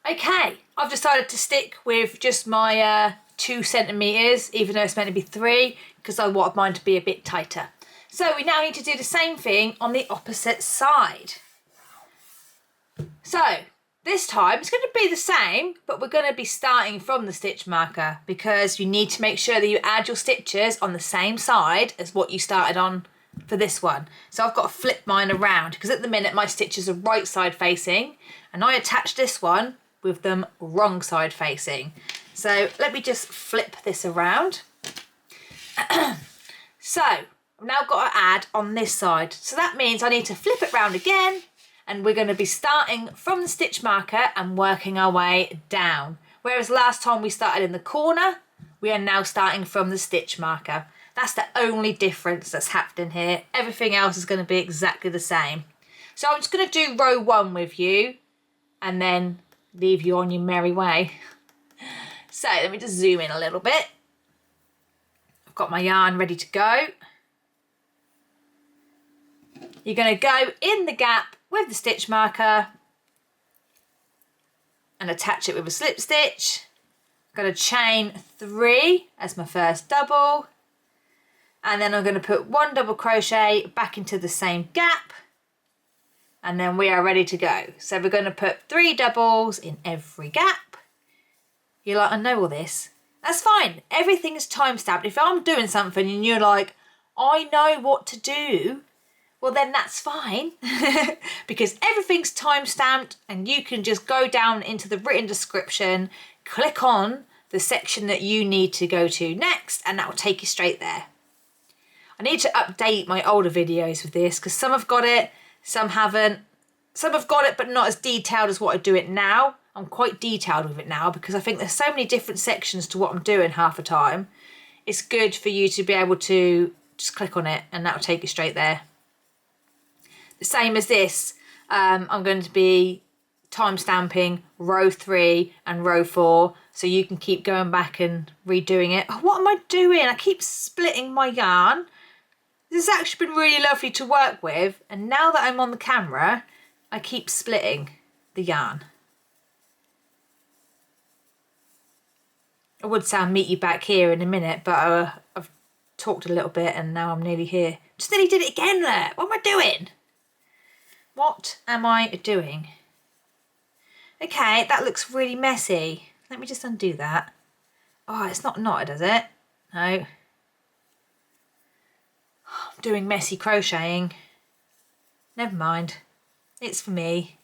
Speaker 1: Okay, I've decided to stick with just my 2 centimetres, even though it's meant to be 3, because I want mine to be a bit tighter. So we now need to do the same thing on the opposite side. So this time it's going to be the same, but we're going to be starting from the stitch marker because you need to make sure that you add your stitches on the same side as what you started on for this one. So I've got to flip mine around because at the minute my stitches are right side facing and I attached this one with them wrong side facing. So let me just flip this around. So I've now got to add on this side. So that means I need to flip it round again and we're going to be starting from the stitch marker and working our way down. Whereas last time we started in the corner, we are now starting from the stitch marker. That's the only difference that's happening here. Everything else is going to be exactly the same. So I'm just going to do row 1 with you and then leave you on your merry way. So let me just zoom in a little bit. I've got my yarn ready to go. You're going to go in the gap with the stitch marker and attach it with a slip stitch. I'm going to chain 3 as my first double. And then I'm going to put 1 double crochet back into the same gap. And then we are ready to go. So we're going to put 3 doubles in every gap. You're like, I know all this. That's fine. Everything is time stamped. If I'm doing something and you're like, I know what to do, well then that's fine. Because everything's time stamped and you can just go down into the written description, click on the section that you need to go to next, and that will take you straight there. I need to update my older videos with this because some have got it, some haven't. Some have got it but not as detailed as what I do it now. I'm quite detailed with it now because I think there's so many different sections to what I'm doing half the time. It's good for you to be able to just click on it and that will take you straight there. The same as this, I'm going to be time stamping row 3 and row 4 so you can keep going back and redoing it. Oh, what am I doing? I keep splitting my yarn. This has actually been really lovely to work with, and now that I'm on the camera I keep splitting the yarn. I would say I'll meet you back here in a minute, but I've talked a little bit and now I'm nearly here. Just nearly did it again there. What am I doing? What am I doing? Okay, that looks really messy. Let me just undo that. Oh, it's not knotted, is it? No. I'm doing messy crocheting. Never mind. It's for me.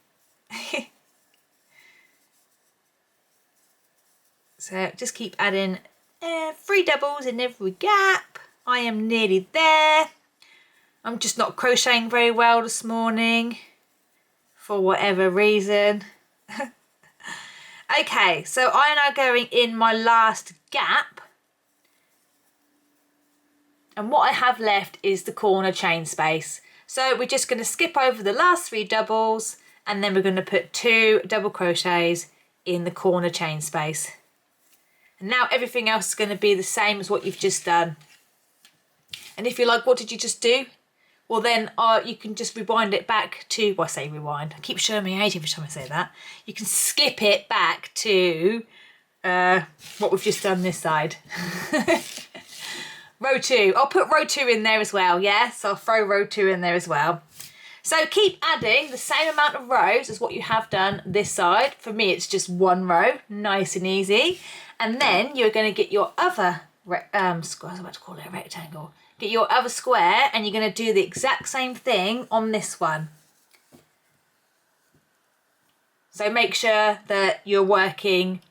Speaker 1: So just keep adding 3 doubles in every gap. I am nearly there. I'm just not crocheting very well this morning for whatever reason. Okay, so I'm now going in my last gap. And what I have left is the corner chain space. So we're just going to skip over the last 3 doubles and then we're going to put 2 double crochets in the corner chain space. And now everything else is going to be the same as what you've just done. And if you're like, what did you just do? Well then you can just rewind it back to, well I say rewind, I keep showing my age every time I say that. You can skip it back to what we've just done this side. Row 2, I'll put row 2 in there as well, yeah? So I'll throw row 2 in there as well. So keep adding the same amount of rows as what you have done this side. For me it's just 1 row, nice and easy. And then you're going to get your other square, I was about to call it a rectangle. Get your other square and you're going to do the exact same thing on this one. So make sure that you're working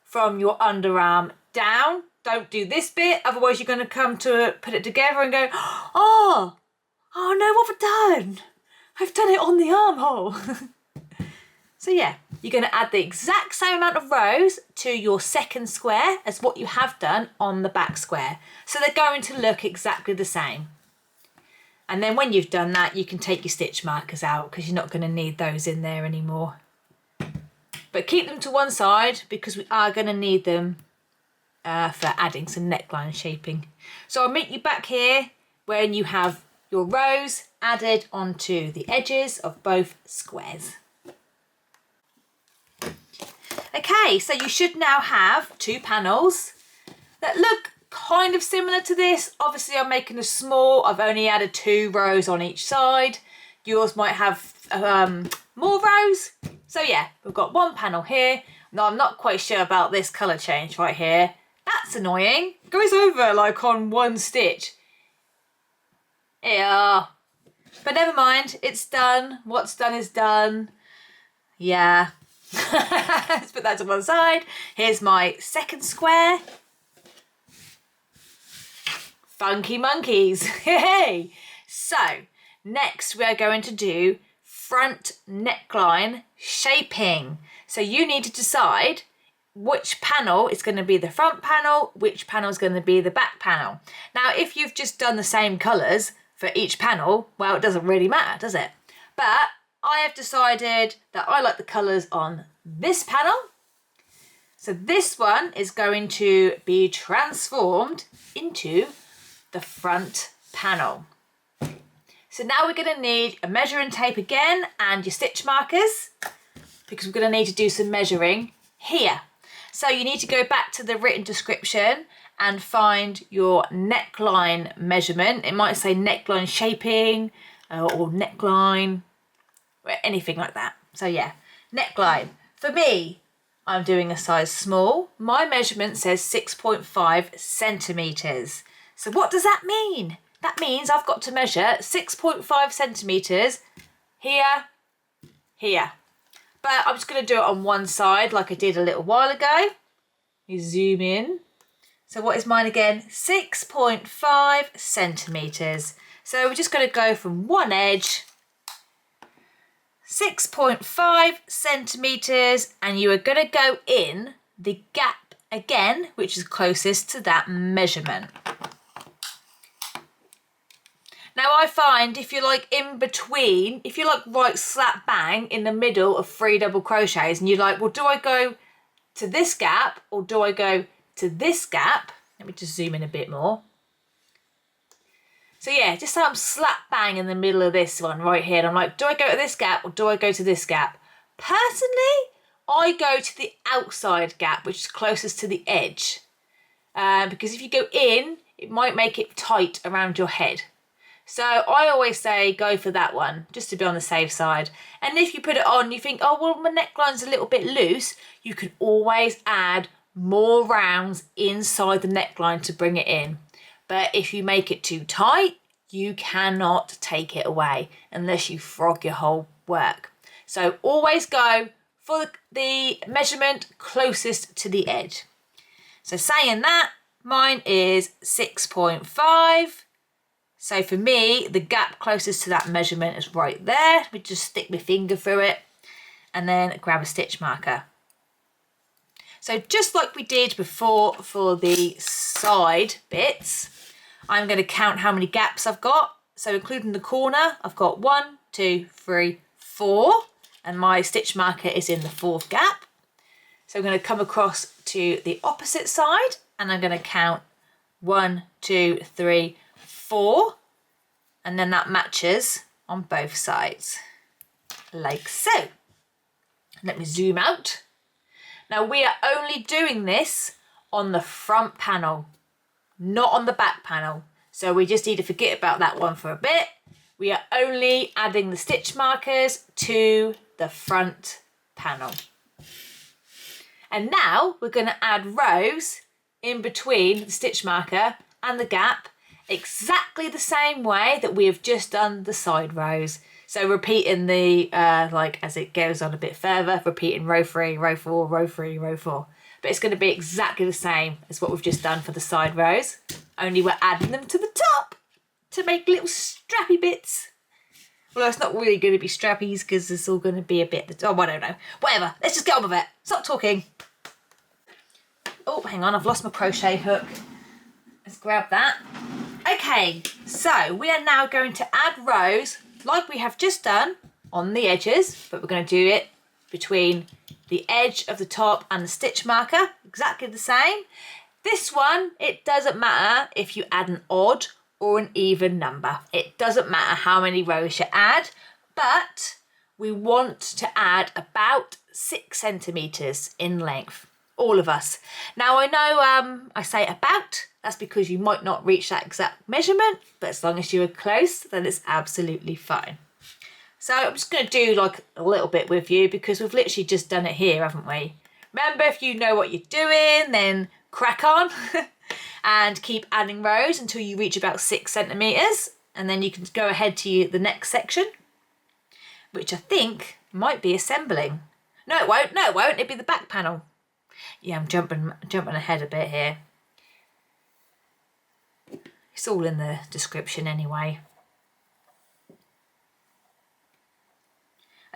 Speaker 1: from your underarm down. Don't do this bit, otherwise you're going to come to put it together and go, oh no, what have I done? I've done it on the armhole. So yeah, you're going to add the exact same amount of rows to your second square as what you have done on the back square. So they're going to look exactly the same. And then when you've done that, you can take your stitch markers out because you're not going to need those in there anymore. But keep them to one side because we are going to need them for adding some neckline shaping. So I'll meet you back here when you have your rows added onto the edges of both squares. Okay, so you should now have 2 panels that look kind of similar to this. Obviously I'm making a small, I've only added 2 rows on each side. Yours might have more rows. So yeah, we've got 1 panel here. Now I'm not quite sure about this colour change right here. That's annoying. It goes over like on 1 stitch. Yeah. But never mind, it's done. What's done is done. Yeah. Let's put that to one side. Here's my second square. Funky monkeys. Hey. So, next we're going to do front neckline shaping. So you need to decide which panel is going to be the front panel, which panel is going to be the back panel. Now, if you've just done the same colours for each panel, well, it doesn't really matter, does it? But I have decided that I like the colours on this panel. So this one is going to be transformed into the front panel. So now we're going to need a measuring tape again and your stitch markers, because we're going to need to do some measuring here. So you need to go back to the written description and find your neckline measurement. It might say neckline shaping or neckline, or anything like that. So yeah, neckline. For me, I'm doing a size small. My measurement says 6.5 centimetres. So what does that mean? That means I've got to measure 6.5 centimetres here, here. But I'm just going to do it on one side like I did a little while ago. You zoom in. So what is mine again? 6.5 centimetres. So we're just going to go from one edge, 6.5 centimetres, and you are going to go in the gap again, which is closest to that measurement. Now I find if you're like in between, if you're like right slap bang in the middle of 3 double crochets and you're like, well, do I go to this gap or do I go to this gap? Let me just zoom in a bit more. So yeah, just so I'm slap bang in the middle of this one right here. And I'm like, do I go to this gap or do I go to this gap? Personally, I go to the outside gap, which is closest to the edge. Because if you go in, it might make it tight around your head. So I always say go for that one, just to be on the safe side. And if you put it on, you think, oh, well, my neckline's a little bit loose, you can always add more rounds inside the neckline to bring it in. But if you make it too tight, you cannot take it away unless you frog your whole work. So always go for the measurement closest to the edge. So saying that, mine is 6.5. So for me, the gap closest to that measurement is right there. Let me just stick my finger through it and then grab a stitch marker. So just like we did before for the side bits, I'm going to count how many gaps I've got. So including the corner, I've got 1, 2, 3, 4, and my stitch marker is in the 4th gap. So I'm going to come across to the opposite side and I'm going to count 1, 2, 3, 4, and then that matches on both sides, like so. Let me zoom out. Now we are only doing this on the front panel, not on the back panel. So we just need to forget about that one for a bit. We are only adding the stitch markers to the front panel. And now we're going to add rows in between the stitch marker and the gap, exactly the same way that we have just done the side rows. So repeating the, like as it goes on a bit further, repeating row 3, row 4, row 3, row 4. But it's going to be exactly the same as what we've just done for the side rows, only we're adding them to the top to make little strappy bits. Well, it's not really going to be strappies because it's all going to be a bit, oh, I don't know. Whatever, let's just get on with it. Stop talking. Oh, hang on, I've lost my crochet hook. Let's grab that. Okay, so we are now going to add rows like we have just done on the edges, but we're going to do it between the edge of the top and the stitch marker, exactly the same. This one, it doesn't matter if you add an odd or an even number. It doesn't matter how many rows you add, but we want to add about 6 centimetres in length, all of us. Now I know I say about, that's because you might not reach that exact measurement, but as long as you are close, then it's absolutely fine. So I'm just going to do like a little bit with you because we've literally just done it here, haven't we? Remember, if you know what you're doing, then crack on and keep adding rows until you reach about 6 centimetres. and then you can go ahead to the next section, which I think might be assembling. No, it won't. No, it won't. It'll be the back panel. Yeah, I'm jumping ahead a bit here. It's all in the description anyway.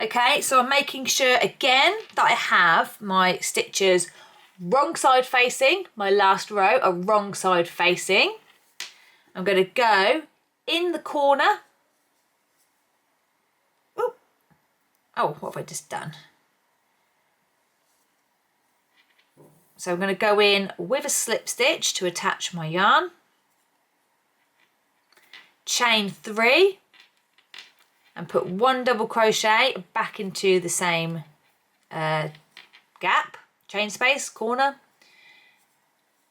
Speaker 1: Okay, so I'm making sure again that I have my stitches wrong side facing. My last row are wrong side facing. I'm going to go in the corner. Ooh. Oh, what have I just done? So I'm going to go in with a slip stitch to attach my yarn. Chain 3 and put 1 double crochet back into the same gap, chain space, corner.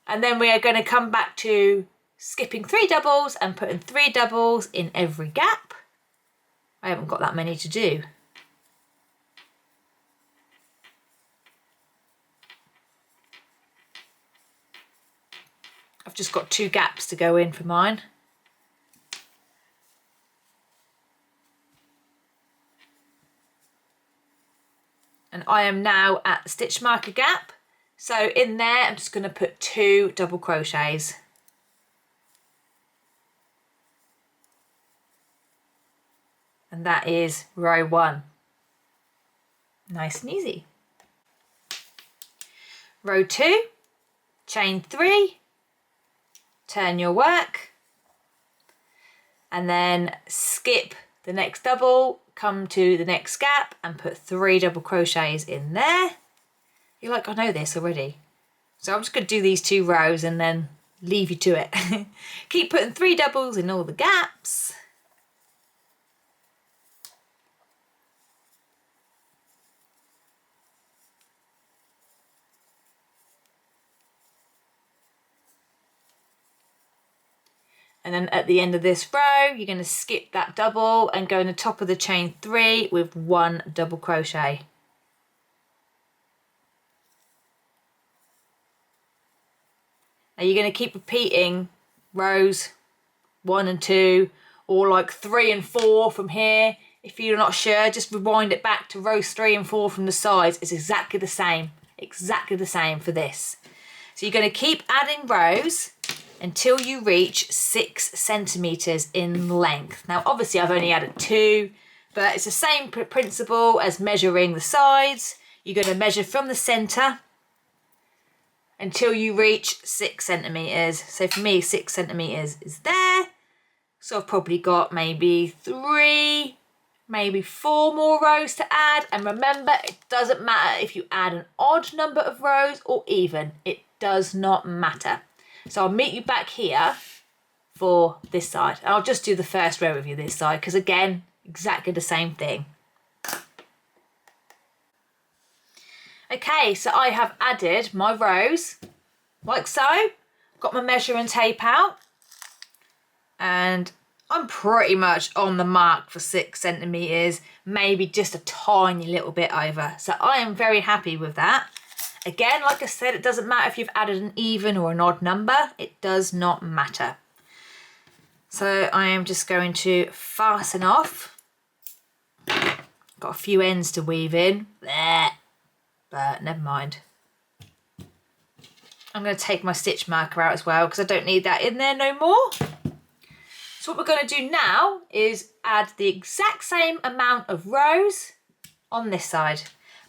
Speaker 1: And then we are going to come back to skipping 3 doubles and putting 3 doubles in every gap. I haven't got that many to do. I've just got 2 gaps to go in for mine. And I am now at the stitch marker gap. So in there, I'm just going to put 2 double crochets. And that is row 1. Nice and easy. Row 2, chain 3, turn your work, and then skip the next double, come to the next gap and put 3 double crochets in there. You're like, I know this already. So I'm just going to do these 2 rows and then leave you to it. Keep putting 3 doubles in all the gaps. And then at the end of this row, you're going to skip that double and go in the top of the chain 3 with 1 double crochet. Now you're going to keep repeating rows 1 and 2, or like 3 and 4 from here. If you're not sure, just rewind it back to rows 3 and 4 from the sides. It's exactly the same for this. So you're going to keep adding rows until you reach 6 centimetres in length. Now obviously I've only added 2, but it's the same principle as measuring the sides. You're going to measure from the centre until you reach 6 centimetres. So for me, 6 centimetres is there. So I've probably got maybe 3, maybe 4 more rows to add. And remember, it doesn't matter if you add an odd number of rows or even. It does not matter. So I'll meet you back here for this side. I'll just do the first row with you this side because again, exactly the same thing. Okay, so I have added my rows like so. Got my measuring tape out and I'm pretty much on the mark for 6 centimetres, maybe just a tiny little bit over. So I am very happy with that. Again, like I said, it doesn't matter if you've added an even or an odd number. It does not matter. So I am just going to fasten off. Got a few ends to weave in. But never mind. I'm going to take my stitch marker out as well because I don't need that in there no more. So what we're going to do now is add the exact same amount of rows on this side.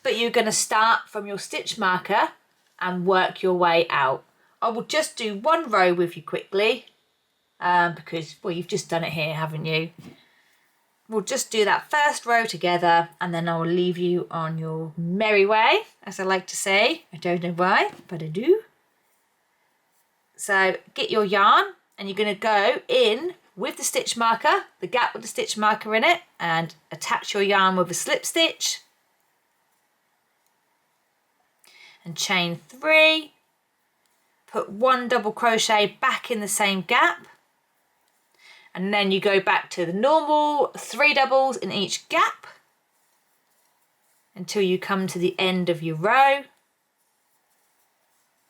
Speaker 1: But you're going to start from your stitch marker and work your way out. I will just do 1 row with you quickly because, well, you've just done it here, haven't you? We'll just do that first row together and then I will leave you on your merry way, as I like to say. I don't know why, but I do. So get your yarn and you're going to go in with the stitch marker, the gap with the stitch marker in it, and attach your yarn with a slip stitch. And chain 3, put 1 double crochet back in the same gap, and then you go back to the normal 3 doubles in each gap until you come to the end of your row,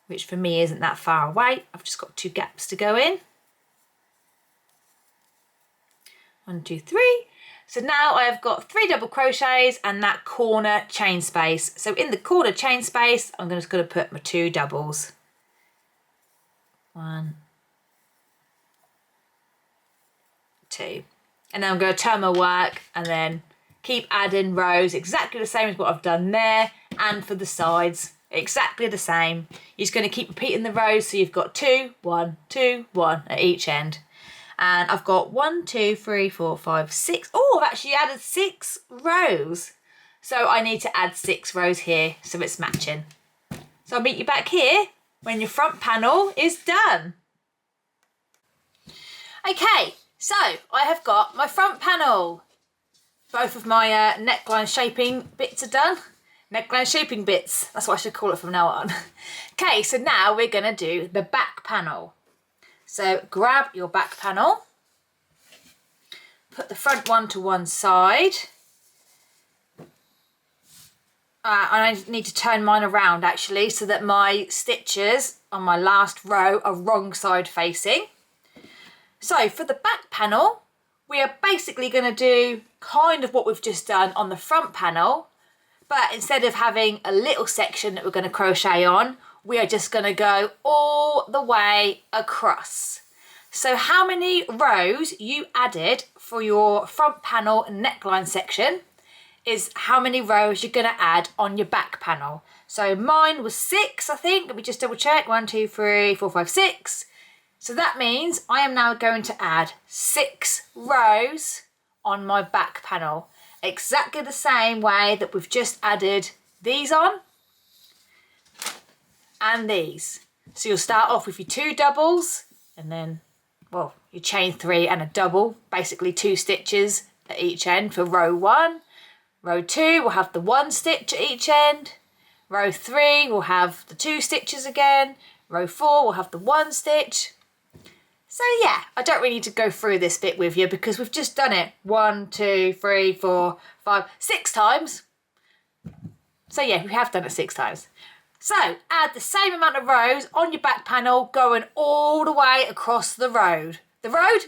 Speaker 1: which for me isn't that far away. I've just got 2 gaps to go in. 1, 2, 3. So now I have got 3 double crochets and that corner chain space. So in the corner chain space, I'm just going to put my 2 doubles. 1, 2. And then I'm going to turn my work and then keep adding rows exactly the same as what I've done there, and for the sides exactly the same. You're just going to keep repeating the rows, so you've got 2, 1, 2, 1 at each end. And I've got 1, 2, 3, 4, 5, 6. Oh, I've actually added 6 rows. So I need to add 6 rows here so it's matching. So I'll meet you back here when your front panel is done. Okay, so I have got my front panel. Both of my neckline shaping bits are done. Neckline shaping bits, that's what I should call it from now on. Okay, so now we're going to do the back panel. So grab your back panel, put the front one to one side. I need to turn mine around actually so that my stitches on my last row are wrong side facing. So for the back panel, we are basically going to do kind of what we've just done on the front panel, but instead of having a little section that we're going to crochet on, we are just going to go all the way across. So how many rows you added for your front panel neckline section is how many rows you're going to add on your back panel. So mine was 6, I think. Let me just double check. 1, 2, 3, 4, 5, 6. So that means I am now going to add 6 rows on my back panel. Exactly the same way that we've just added these on and these. So you'll start off with your 2 doubles and then, well, you chain 3 and a double, basically 2 stitches at each end for row 1. Row 2 will have the 1 stitch at each end. Row 3 will have the 2 stitches again. Row 4 will have the 1 stitch. So yeah, I don't really need to go through this bit with you because we've just done it 1, 2, 3, 4, 5, 6 times. So yeah, we have done it 6 times. So add the same amount of rows on your back panel going all the way across the road. The road?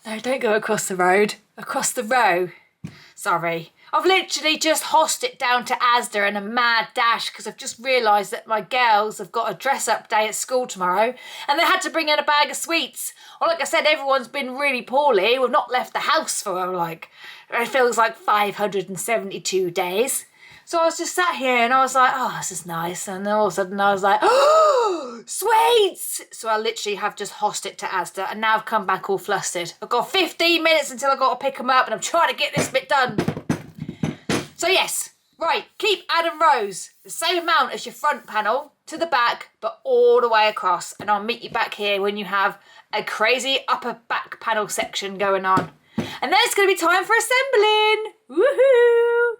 Speaker 1: No, don't go across the road. Across the row. Sorry. I've literally just hossed it down to Asda in a mad dash because I've just realised that my girls have got a dress-up day at school tomorrow and they had to bring in a bag of sweets. Well, like I said, everyone's been really poorly. We've not left the house for, like, it feels like 572 days. So I was just sat here and I was like, oh, this is nice. And then all of a sudden I was like, oh, sweets! So I literally have just hossed it to Asda and now I've come back all flustered. I've got 15 minutes until I've got to pick them up and I'm trying to get this bit done. So yes, right, keep adding rows, the same amount as your front panel to the back, but all the way across. And I'll meet you back here when you have a crazy upper back panel section going on. And then it's going to be time for assembling. Woohoo!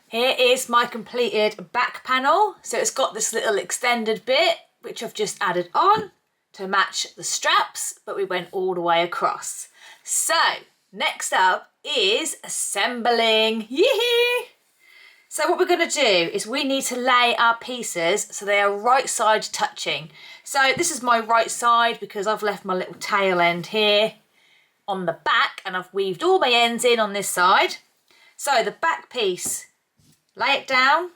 Speaker 1: Here is my completed back panel. So it's got this little extended bit, which I've just added on to match the straps, but we went all the way across. So next up is assembling. Yee-hee! So what we're going to do is we need to lay our pieces so they are right side touching. So this is my right side because I've left my little tail end here on the back and I've weaved all my ends in on this side. So the back piece, lay it down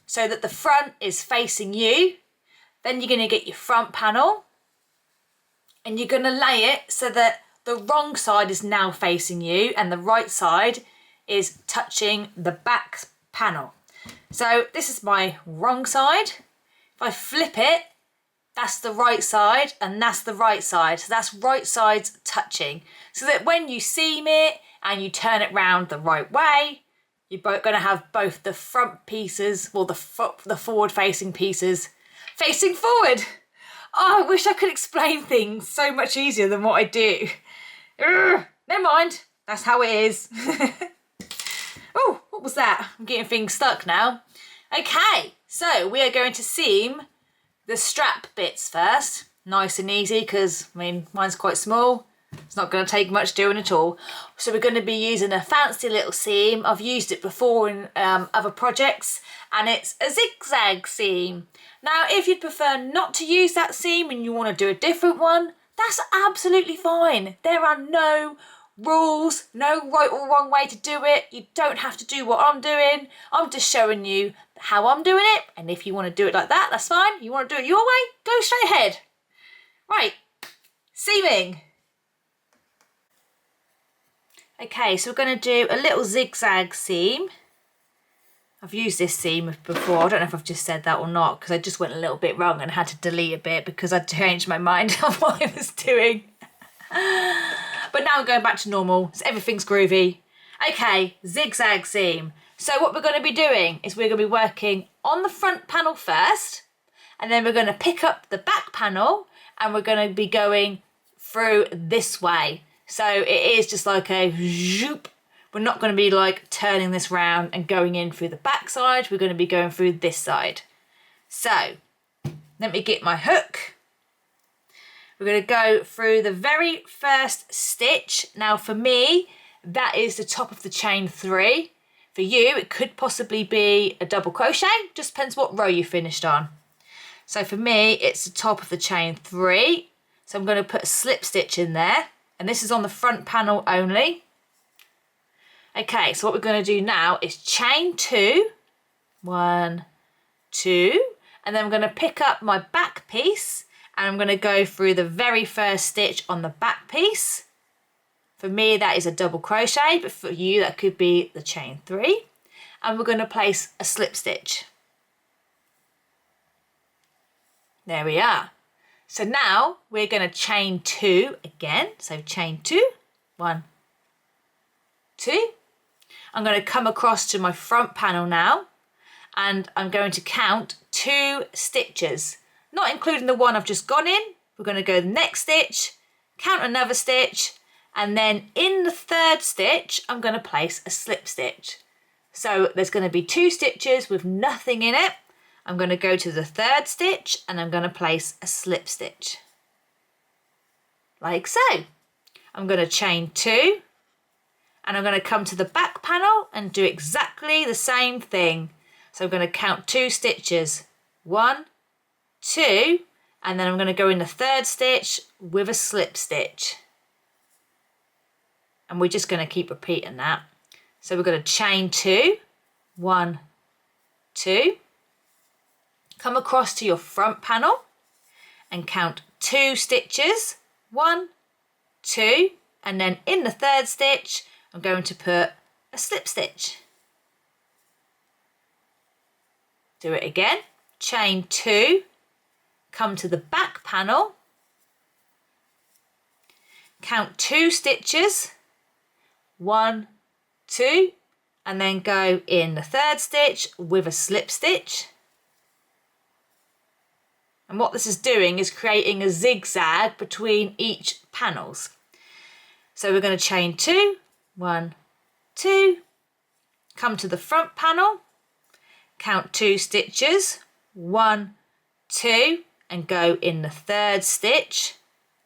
Speaker 1: so that the front is facing you. Then you're going to get your front panel and you're going to lay it so that the wrong side is now facing you and the right side is touching the back panel. So this is my wrong side. If I flip it, that's the right side and that's the right side. So that's right sides touching. So that when you seam it and you turn it round the right way, you're both going to have both the front pieces, well, the forward facing pieces facing forward. Oh, I wish I could explain things so much easier than what I do. Never mind, that's how it is. Oh, what was that? I'm getting things stuck now. Okay, so we are going to seam the strap bits first. Nice and easy because, I mean, mine's quite small. It's not going to take much doing at all. So we're going to be using a fancy little seam. I've used it before in other projects, and it's a zigzag seam. Now, if you'd prefer not to use that seam and you want to do a different one, that's absolutely fine. There are no rules, no right or wrong way to do it. You don't have to do what I'm doing. I'm just showing you how I'm doing it, and if you want to do it like that, that's fine. You want to do it your way, go straight ahead. Right, seaming. Okay, so we're going to do a little zigzag seam. I've used this seam before. I don't know if I've just said that or not, because I just went a little bit wrong and had to delete a bit because I'd changed my mind on what I was doing. But now I'm going back to normal, so everything's groovy. Okay, zigzag seam. So what we're going to be doing is we're going to be working on the front panel first, and then we're going to pick up the back panel and we're going to be going through this way. So it is just like a zoop. We're not going to be like turning this round and going in through the back side. We're going to be going through this side. So let me get my hook. We're going to go through the very first stitch. Now for me, that is the top of the chain 3. For you, it could possibly be a double crochet. Just depends what row you finished on. So for me, it's the top of the chain 3. So I'm going to put a slip stitch in there. And this is on the front panel only. Okay, so what we're going to do now is chain 2, 1, 2, and then I'm going to pick up my back piece and I'm going to go through the very first stitch on the back piece. For me, that is a double crochet, but for you, that could be the chain 3. And we're going to place a slip stitch. There we are. So now we're going to chain 2 again. So chain 2, 1, 2. I'm going to come across to my front panel now, and I'm going to count 2 stitches, not including the one I've just gone in. We're going to go the next stitch, count another stitch, and then in the third stitch, I'm going to place a slip stitch. So there's going to be 2 stitches with nothing in it. I'm going to go to the third stitch and I'm going to place a slip stitch. Like so. I'm going to chain 2 and I'm going to come to the back panel and do exactly the same thing. So I'm going to count 2 stitches. 1, 2, and then I'm going to go in the third stitch with a slip stitch. And we're just going to keep repeating that. So we're going to chain 2, 1, 2. Come across to your front panel and count 2 stitches, 1, 2, and then in the third stitch, I'm going to put a slip stitch. Do it again, chain 2, come to the back panel, count 2 stitches, 1, 2, and then go in the third stitch with a slip stitch. And what this is doing is creating a zigzag between each panels. So we're going to chain 2, 1, 2, come to the front panel, count 2 stitches, 1, 2, and go in the third stitch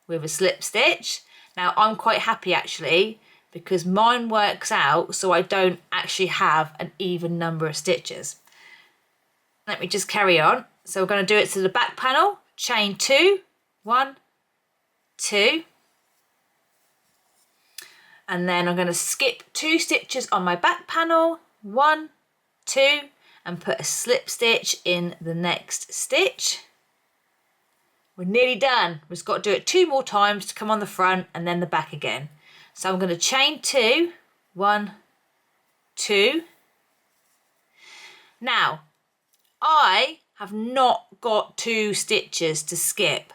Speaker 1: with a slip stitch. Now I'm quite happy actually because mine works out so I don't actually have an even number of stitches. Let me just carry on. So we're going to do it to the back panel, chain 2, 1, 2, and then I'm going to skip 2 stitches on my back panel, 1, 2, and put a slip stitch in the next stitch. We're nearly done. We've got to do it 2 more times to come on the front and then the back again. So I'm going to chain 2, 1, 2. Now, I have not got 2 stitches to skip.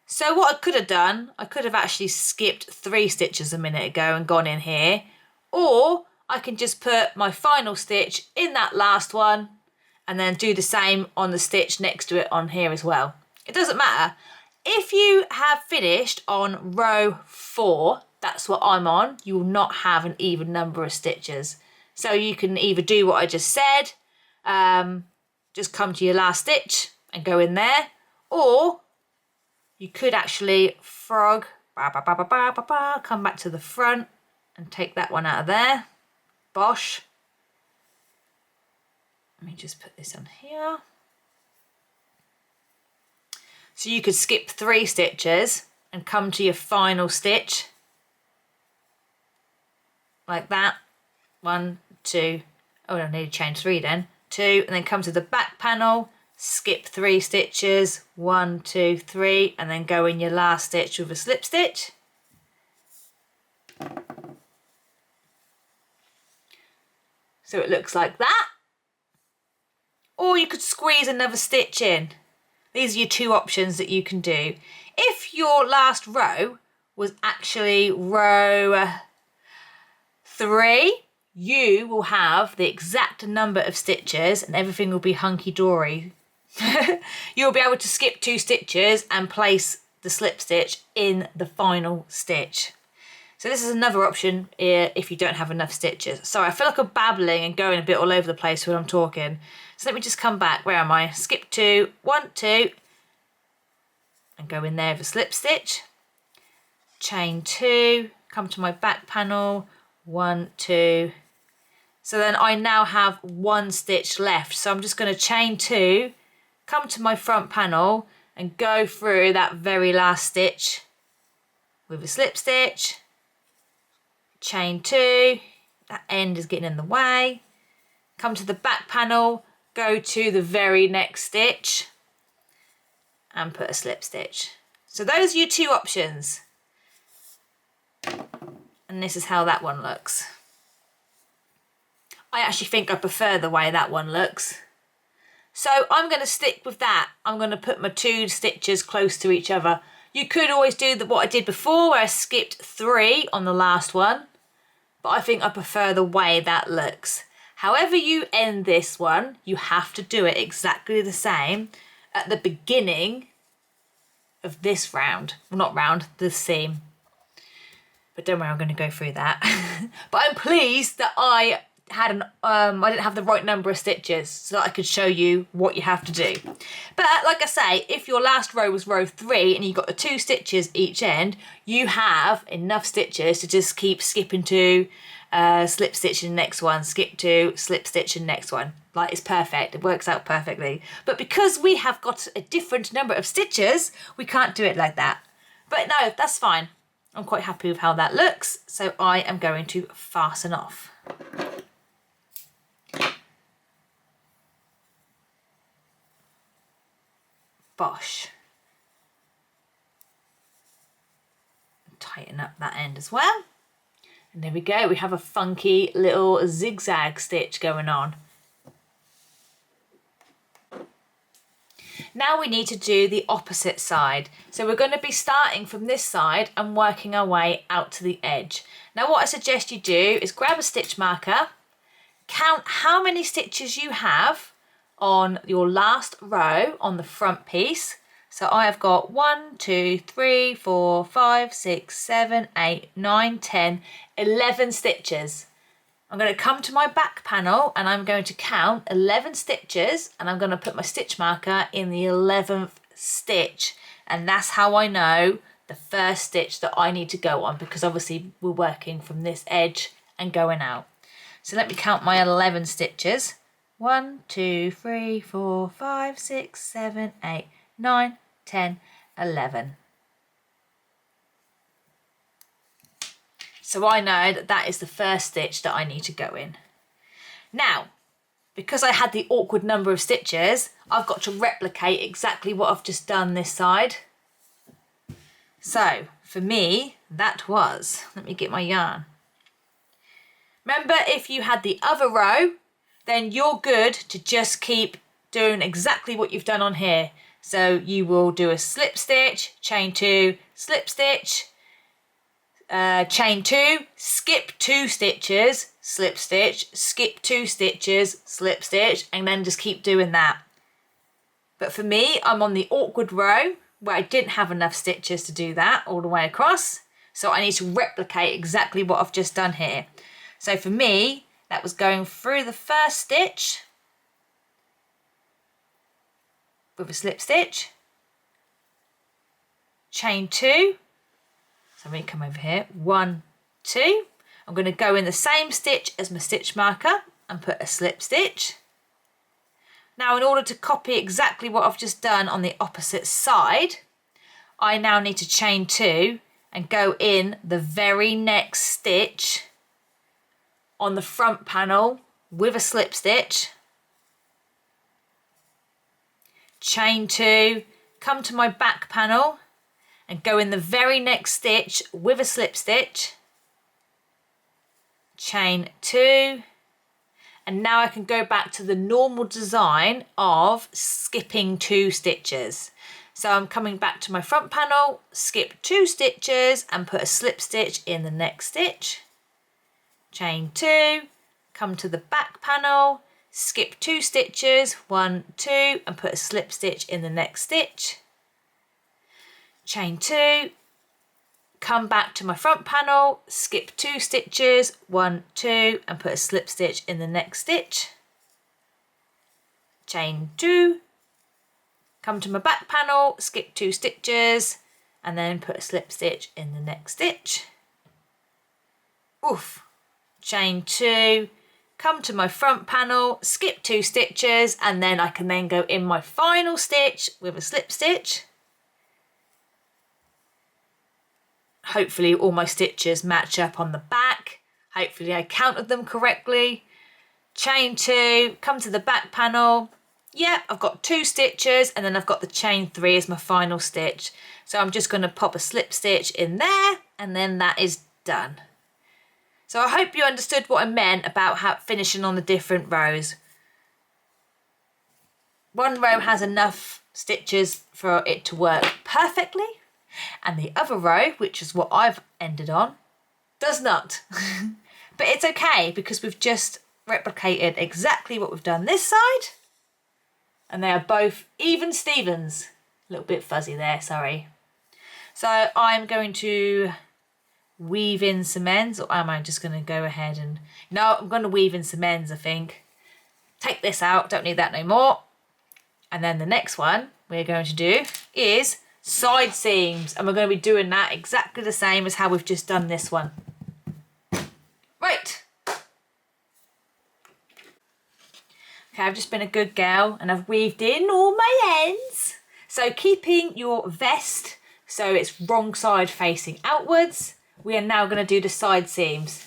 Speaker 1: So what I could have done, I could have actually skipped 3 stitches a minute ago and gone in here, or I can just put my final stitch in that last one and then do the same on the stitch next to it on here as well. It doesn't matter. If you have finished on row 4, that's what I'm on, you will not have an even number of stitches. So you can either do what I just said, just come to your last stitch and go in there, or you could actually frog Come back to the front and take that one out of there. Bosh. Let me just put this on here. So you could skip 3 stitches and come to your final stitch like that. 1, 2, oh, I need to change 3 then. 2, and then come to the back panel, skip 3 stitches, 1, 2, 3, and then go in your last stitch with a slip stitch. So it looks like that. Or you could squeeze another stitch in. These are your 2 options that you can do. If your last row was actually row 3, you will have the exact number of stitches and everything will be hunky-dory. You'll be able to skip 2 stitches and place the slip stitch in the final stitch. So this is another option if you don't have enough stitches. Sorry, I feel like I'm babbling and going a bit all over the place when I'm talking. So let me just come back. Where am I? Skip 2, 1, 2, and go in there with a slip stitch. Chain 2, come to my back panel, 1, 2. So then I now have 1 stitch left. So I'm just going to chain 2, come to my front panel and go through that very last stitch with a slip stitch. Chain 2, that end is getting in the way. Come to the back panel, go to the very next stitch and put a slip stitch. So those are your 2 options. And this is how that one looks. I actually think I prefer the way that one looks. So I'm going to stick with that. I'm going to put my 2 stitches close to each other. You could always do what I did before where I skipped 3 on the last one. But I think I prefer the way that looks. However you end this one, you have to do it exactly the same at the beginning of this round. Well, not round, the seam. But don't worry, I'm going to go through that. But I'm pleased that I had I didn't have the right number of stitches so that I could show you what you have to do. But like I say, if your last row was row 3 and you got the 2 stitches each end, you have enough stitches to just keep skipping 2, slip stitch in the next one, skip 2, slip stitch in the next one. Like, it's perfect, it works out perfectly. But because we have got a different number of stitches, we can't do it like that. But no, that's fine. I'm quite happy with how that looks, so I am going to fasten off. Bosh. Tighten up that end as well. And there we go, we have a funky little zigzag stitch going on. Now we need to do the opposite side. So we're going to be starting from this side and working our way out to the edge. Now what I suggest you do is grab a stitch marker, count how many stitches you have on your last row on the front piece. So I have got 1, 2, 3, 4, 5, 6, 7, 8, 9, 10, 11 stitches. I'm going to come to my back panel and I'm going to count 11 stitches and I'm going to put my stitch marker in the 11th stitch, and that's how I know the first stitch that I need to go on, because obviously we're working from this edge and going out. So let me count my 11 stitches. 1, 2, 3, 4, 5, 6, 7, 8, 9, 10, 11. So I know that that is the first stitch that I need to go in. Now, because I had the awkward number of stitches, I've got to replicate exactly what I've just done this side. So for me, that was, let me get my yarn. Remember, if you had the other row, then you're good to just keep doing exactly what you've done on here. So you will do a slip stitch, chain 2, slip stitch, chain 2, skip 2 stitches, slip stitch, skip 2 stitches, slip stitch, and then just keep doing that. But for me, I'm on the awkward row where I didn't have enough stitches to do that all the way across. So I need to replicate exactly what I've just done here. So for me, that was going through the first stitch with a slip stitch, chain 2, So I'm going to come over here, 1, 2. I'm going to go in the same stitch as my stitch marker and put a slip stitch. Now in order to copy exactly what I've just done on the opposite side, I now need to chain 2 and go in the very next stitch on the front panel with a slip stitch, chain 2, come to my back panel and go in the very next stitch with a slip stitch, chain 2, and now I can go back to the normal design of skipping 2 stitches. So I'm coming back to my front panel, skip 2 stitches and put a slip stitch in the next stitch, chain 2, come to the back panel, skip 2 stitches, 1, 2, and put a slip stitch in the next stitch, chain 2, come back to my front panel, skip 2 stitches, 1, 2, and put a slip stitch in the next stitch, chain 2, come to my back panel, skip 2 stitches, and then put a slip stitch in the next stitch, oof, chain 2, come to my front panel, skip 2 stitches, and then I can then go in my final stitch with a slip stitch. Hopefully all my stitches match up on the back. Hopefully I counted them correctly. Chain 2, come to the back panel. Yep, I've got 2 stitches and then I've got the chain 3 as my final stitch. So I'm just going to pop a slip stitch in there and then that is done. So I hope you understood what I meant about how finishing on the different rows. One row has enough stitches for it to work perfectly, and the other row, which is what I've ended on, does not. But it's okay because we've just replicated exactly what we've done this side, and they are both even Stevens. A little bit fuzzy there, sorry. So I'm going to weave in some ends, or am I just going to go ahead and... No, I'm going to weave in some ends, I think. Take this out, don't need that no more. And then the next one we're going to do is side seams, and we're going to be doing that exactly the same as how we've just done this one. Right. Okay, I've just been a good girl and I've weaved in all my ends. So keeping your vest so it's wrong side facing outwards, we are now going to do the side seams.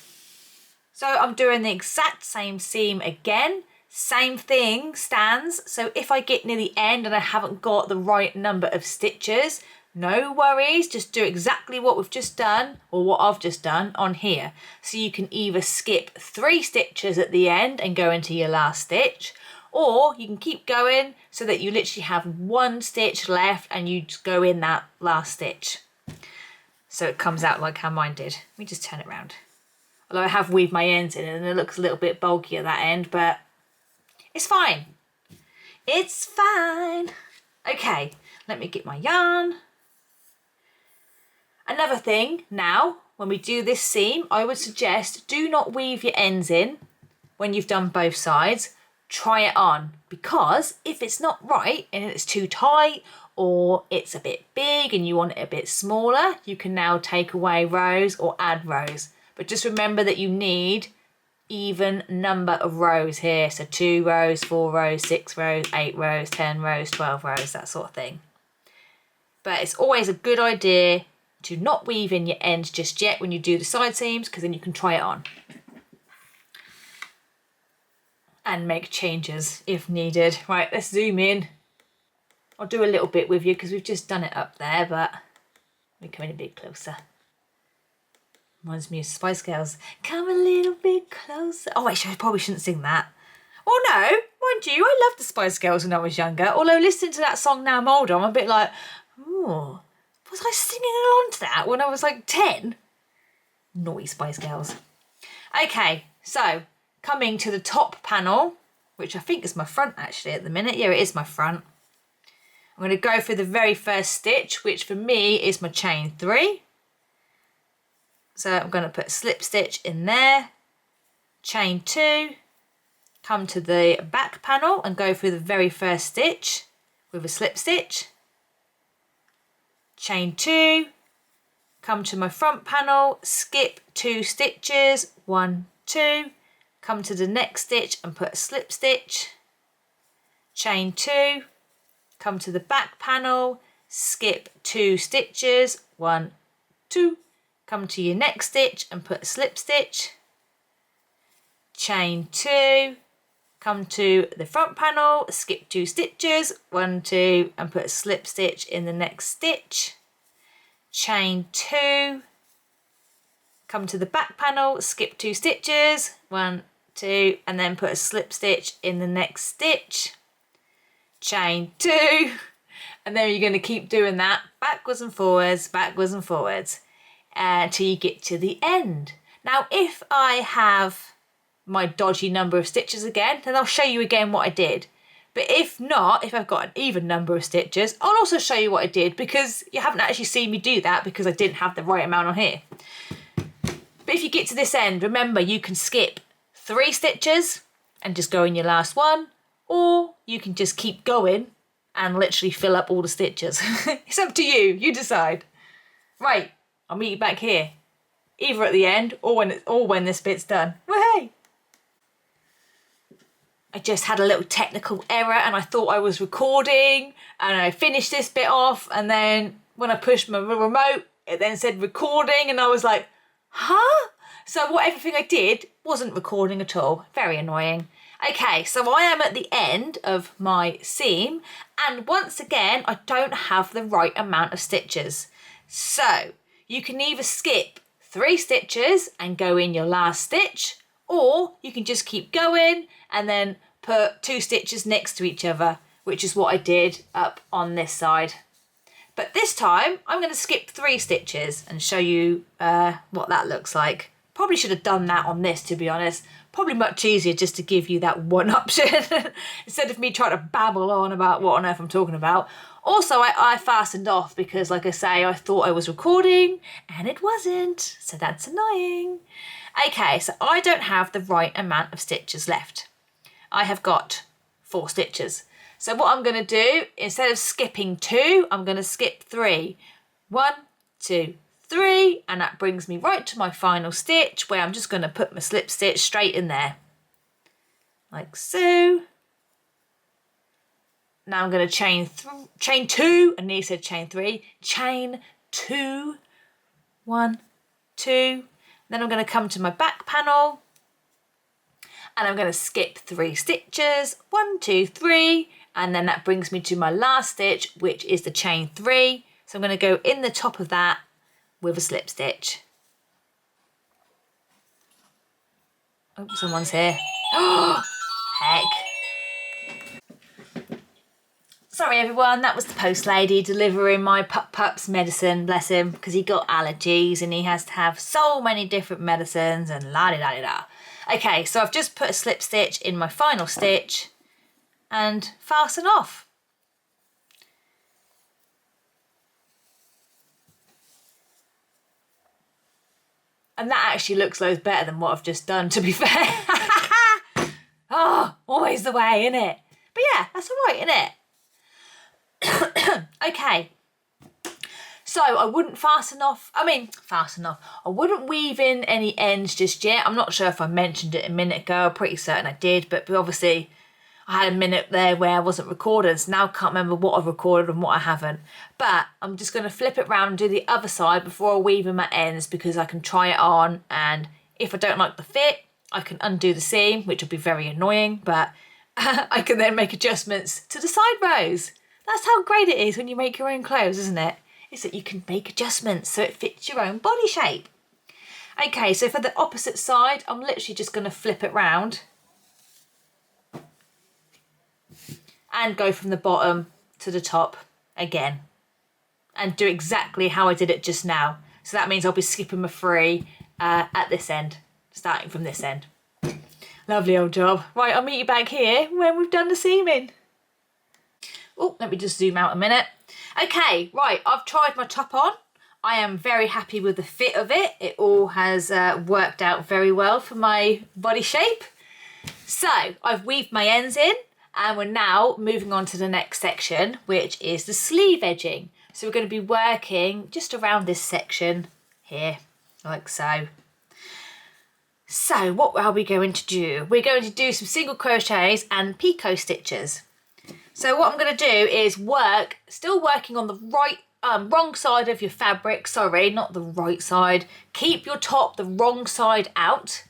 Speaker 1: So I'm doing the exact same seam again, same thing stands. So if I get near the end and I haven't got the right number of stitches, no worries, just do exactly what we've just done, or what I've just done on here. So you can either skip 3 stitches at the end and go into your last stitch, or you can keep going so that you literally have 1 stitch left and you just go in that last stitch. So it comes out like how mine did. Let me just turn it around. Although I have weaved my ends in and it looks a little bit bulky at that end, but it's fine. It's fine. Okay, let me get my yarn. Another thing now, when we do this seam, I would suggest do not weave your ends in when you've done both sides. Try it on, because if it's not right and it's too tight or it's a bit big and you want it a bit smaller, you can now take away rows or add rows. But just remember that you need even number of rows here. So 2 rows, 4 rows, 6 rows, 8 rows, 10 rows, 12 rows, that sort of thing. But it's always a good idea to not weave in your ends just yet when you do the side seams, because then you can try it on and make changes if needed. Right, let's zoom in. I'll do a little bit with you because we've just done it up there, but we're coming a bit closer. Reminds me of Spice Girls. Come a little bit closer. Oh, wait, I probably shouldn't sing that. Oh no, mind you, I loved the Spice Girls when I was younger. Although listening to that song now I'm older, I'm a bit like, oh, was I singing along to that when I was like 10? Naughty Spice Girls. Okay, so coming to the top panel, which I think is my front actually at the minute. Yeah, it is my front. I'm going to go for the very first stitch, which for me is my chain 3. So I'm going to put a slip stitch in there, chain 2, come to the back panel and go through the very first stitch with a slip stitch, chain 2, come to my front panel, skip 2 stitches, 1, 2, come to the next stitch and put a slip stitch, chain 2, come to the back panel, skip 2 stitches, 1, 2, come to your next stitch and put a slip stitch, chain 2, come to the front panel, skip 2 stitches, 1, 2, and put a slip stitch in the next stitch, chain 2, come to the back panel, skip 2 stitches, 1, 2, and then put a slip stitch in the next stitch, chain 2, and then you're going to keep doing that backwards and forwards until you get to the end. Now if I have my dodgy number of stitches again, then I'll show you again what I did. But if not, if I've got an even number of stitches, I'll also show you what I did, because you haven't actually seen me do that because I didn't have the right amount on here. But if you get to this end, remember you can skip 3 stitches and just go in your last one, or you can just keep going and literally fill up all the stitches. It's up to you, you decide. Right, I'll meet you back here, either at the end or when this bit's done. Wahey! I just had a little technical error and I thought I was recording, and I finished this bit off, and then when I pushed my remote, it then said recording, and I was like, huh? So everything I did wasn't recording at all. Very annoying. Okay, so I am at the end of my seam, and once again, I don't have the right amount of stitches. So you can either skip 3 stitches and go in your last stitch, or you can just keep going and then put 2 stitches next to each other, which is what I did up on this side. But this time I'm going to skip 3 stitches and show you what that looks like. Probably should have done that on this, to be honest. Probably much easier just to give you that one option instead of me trying to babble on about what on earth I'm talking about. Also, I fastened off because, like I say, I thought I was recording and it wasn't, so that's annoying. Okay, so I don't have the right amount of stitches left. I have got 4 stitches. So what I'm going to do, instead of skipping 2, I'm going to skip 3. 1, 2, 3, and that brings me right to my final stitch, where I'm just going to put my slip stitch straight in there, like so. Now I'm going to chain 2, and nearly said chain 3, chain 2, 1, 2, then I'm going to come to my back panel, and I'm going to skip 3 stitches, 1, 2, 3, and then that brings me to my last stitch, which is the chain 3. So I'm going to go in the top of that with a slip stitch. Oh, someone's here. Oh, heck. Sorry everyone, that was the post lady delivering my pup's medicine, bless him, because he got allergies and he has to have so many different medicines and la-di-da-di-da. Okay, so I've just put a slip stitch in my final stitch and fasten off. And that actually looks loads better than what I've just done, to be fair. Oh, always the way, innit? But yeah, that's all right, innit? Okay. So I wouldn't I wouldn't weave in any ends just yet. I'm not sure if I mentioned it a minute ago. I'm pretty certain I did, but obviously I had a minute there where I wasn't recording, so now I can't remember what I've recorded and what I haven't. But I'm just going to flip it round and do the other side before I weave in my ends, because I can try it on, and if I don't like the fit, I can undo the seam, which will be very annoying, but I can then make adjustments to the side rows. That's how great it is when you make your own clothes, isn't it? Is that you can make adjustments so it fits your own body shape. Okay, so for the opposite side, I'm literally just going to flip it round and go from the bottom to the top again and do exactly how I did it just now. So that means I'll be skipping my 3 at this end, starting from this end. Lovely old job. Right, I'll meet you back here when we've done the seaming. Oh, let me just zoom out a minute. Okay, right, I've tried my top on. I am very happy with the fit of it. It all has worked out very well for my body shape. So I've weaved my ends in, and we're now moving on to the next section, which is the sleeve edging. So we're going to be working just around this section here, like so. So what are we going to do? We're going to do some single crochets and picot stitches. So what I'm going to do is still working on the wrong side of your fabric, sorry, not the right side. Keep your top the wrong side out,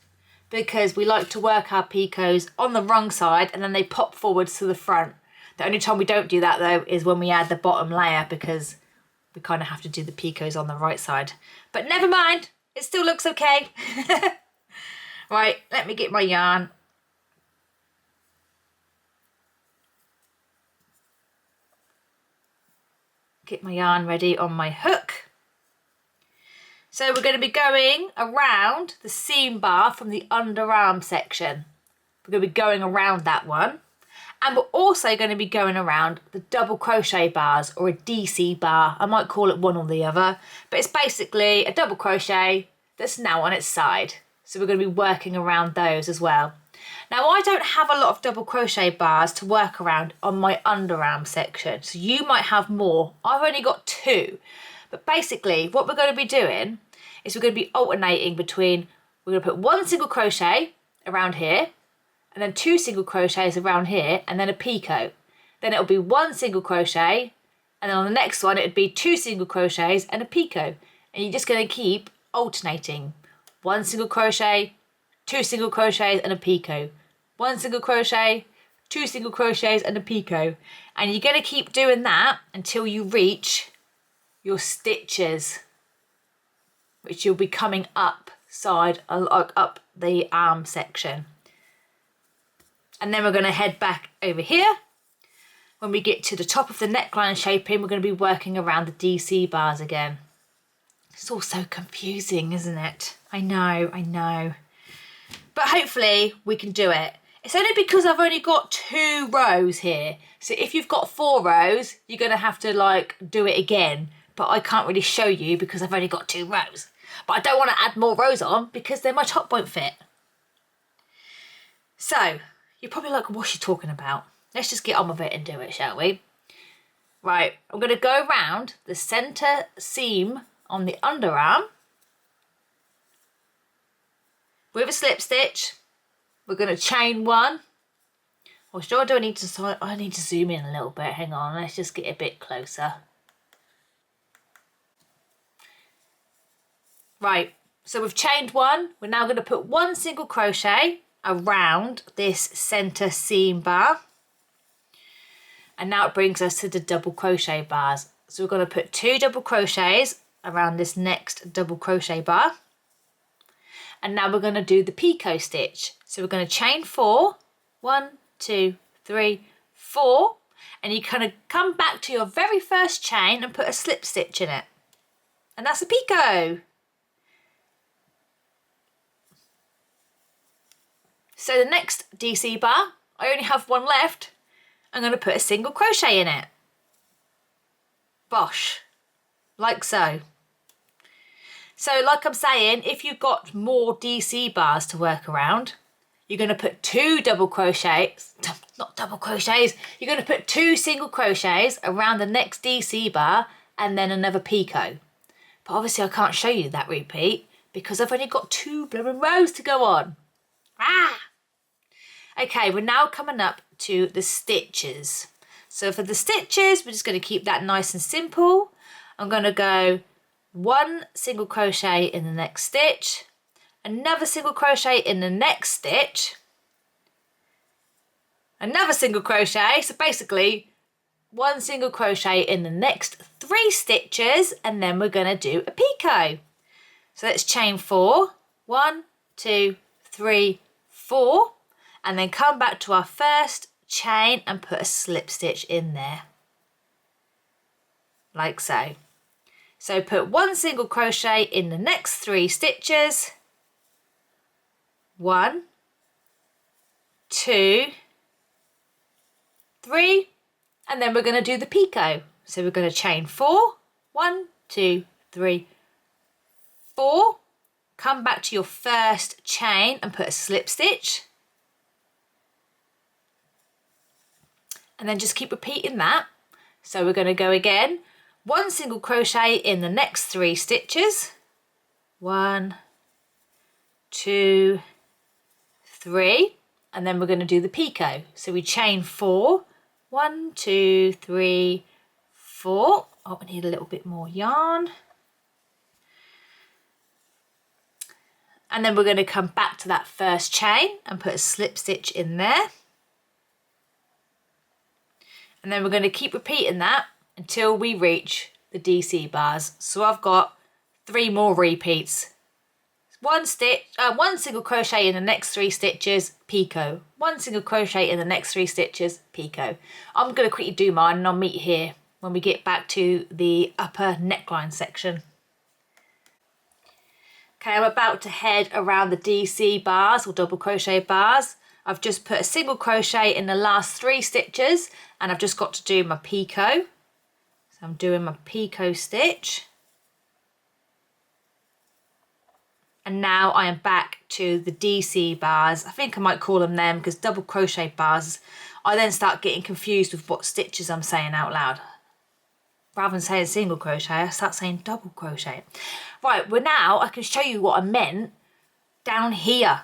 Speaker 1: because we like to work our picots on the wrong side and then they pop forwards to the front. The only time we don't do that though is when we add the bottom layer, because we kind of have to do the picots on the right side. But never mind, it still looks okay. Right, let me get my yarn. Get my yarn ready on my hook. So we're going to be going around the seam bar from the underarm section. We're going to be going around that one. And we're also going to be going around the double crochet bars, or a DC bar. I might call it one or the other, but it's basically a double crochet that's now on its side. So we're going to be working around those as well. Now I don't have a lot of double crochet bars to work around on my underarm section, so you might have more. I've only got 2. But basically what we're going to be doing is we're going to be alternating between, we're going to put 1 single crochet around here, and then 2 single crochets around here, and then a picot. Then it'll be 1 single crochet, and then on the next one it'd be 2 single crochets and a picot. And you're just going to keep alternating. 1 single crochet, 2 single crochets and a picot. 1 single crochet, 2 single crochets and a picot. And you're going to keep doing that until you reach your stitches, which you'll be coming up the arm section. And then we're going to head back over here. When we get to the top of the neckline shaping, we're going to be working around the DC bars again. It's all so confusing, isn't it? I know. But hopefully we can do it. It's only because I've only got 2 rows here. So if you've got 4 rows, you're going to have to do it again. But I can't really show you because I've only got 2 rows. But I don't want to add more rows on because then my top won't fit. So you're probably like, what's she talking about? Let's just get on with it and do it, shall we? Right, I'm going to go around the centre seam on the underarm with a slip stitch. We're going to chain 1. Or do I need to zoom in a little bit. Hang on, let's just get a bit closer. Right, so we've chained 1. We're now going to put 1 single crochet around this centre seam bar. And now it brings us to the double crochet bars. So we're going to put 2 double crochets around this next double crochet bar. And now we're going to do the picot stitch. So we're going to chain 4. 1, 2, 3, 4. And you kind of come back to your very first chain and put a slip stitch in it. And that's a picot. So the next DC bar, I only have 1 left. I'm going to put a single crochet in it. Bosh. Like so. So like I'm saying, if you've got more DC bars to work around, you're going to put 2 double crochets, not double crochets, you're going to put 2 single crochets around the next DC bar and then another picot. But obviously I can't show you that repeat because I've only got 2 blooming rows to go on. Okay, we're now coming up to the stitches. So for the stitches, we're just going to keep that nice and simple. I'm going to go 1 single crochet in the next stitch, another single crochet in the next stitch, another single crochet, so basically 1 single crochet in the next 3 stitches, and then we're going to do a picot. So let's chain 4, 1, 2, 3, 4, and then come back to our first chain and put a slip stitch in there, like so. So put 1 single crochet in the next 3 stitches, 1, 2, 3, and then we're going to do the picot. So we're going to chain 4, 1, 2, 3, 4, come back to your first chain and put a slip stitch, and then just keep repeating that. So we're going to go again, 1 single crochet in the next 3 stitches. 1, 2, 3, and then we're going to do the picot. So we chain 4, 1, 2, 3, 4. Oh, I need a little bit more yarn. And then we're going to come back to that first chain and put a slip stitch in there. And then we're going to keep repeating that until we reach the DC bars. So I've got 3 more repeats. 1 single crochet in the next 3 stitches, picot. 1 single crochet in the next 3 stitches, picot. I'm going to quickly do mine and I'll meet you here when we get back to the upper neckline section. Okay, I'm about to head around the DC bars or double crochet bars. I've just put a single crochet in the last 3 stitches and I've just got to do my picot. So I'm doing my picot stitch. And now I am back to the DC bars. I think I might call them because double crochet bars, I then start getting confused with what stitches I'm saying out loud. Rather than saying single crochet, I start saying double crochet. Right, well now I can show you what I meant down here.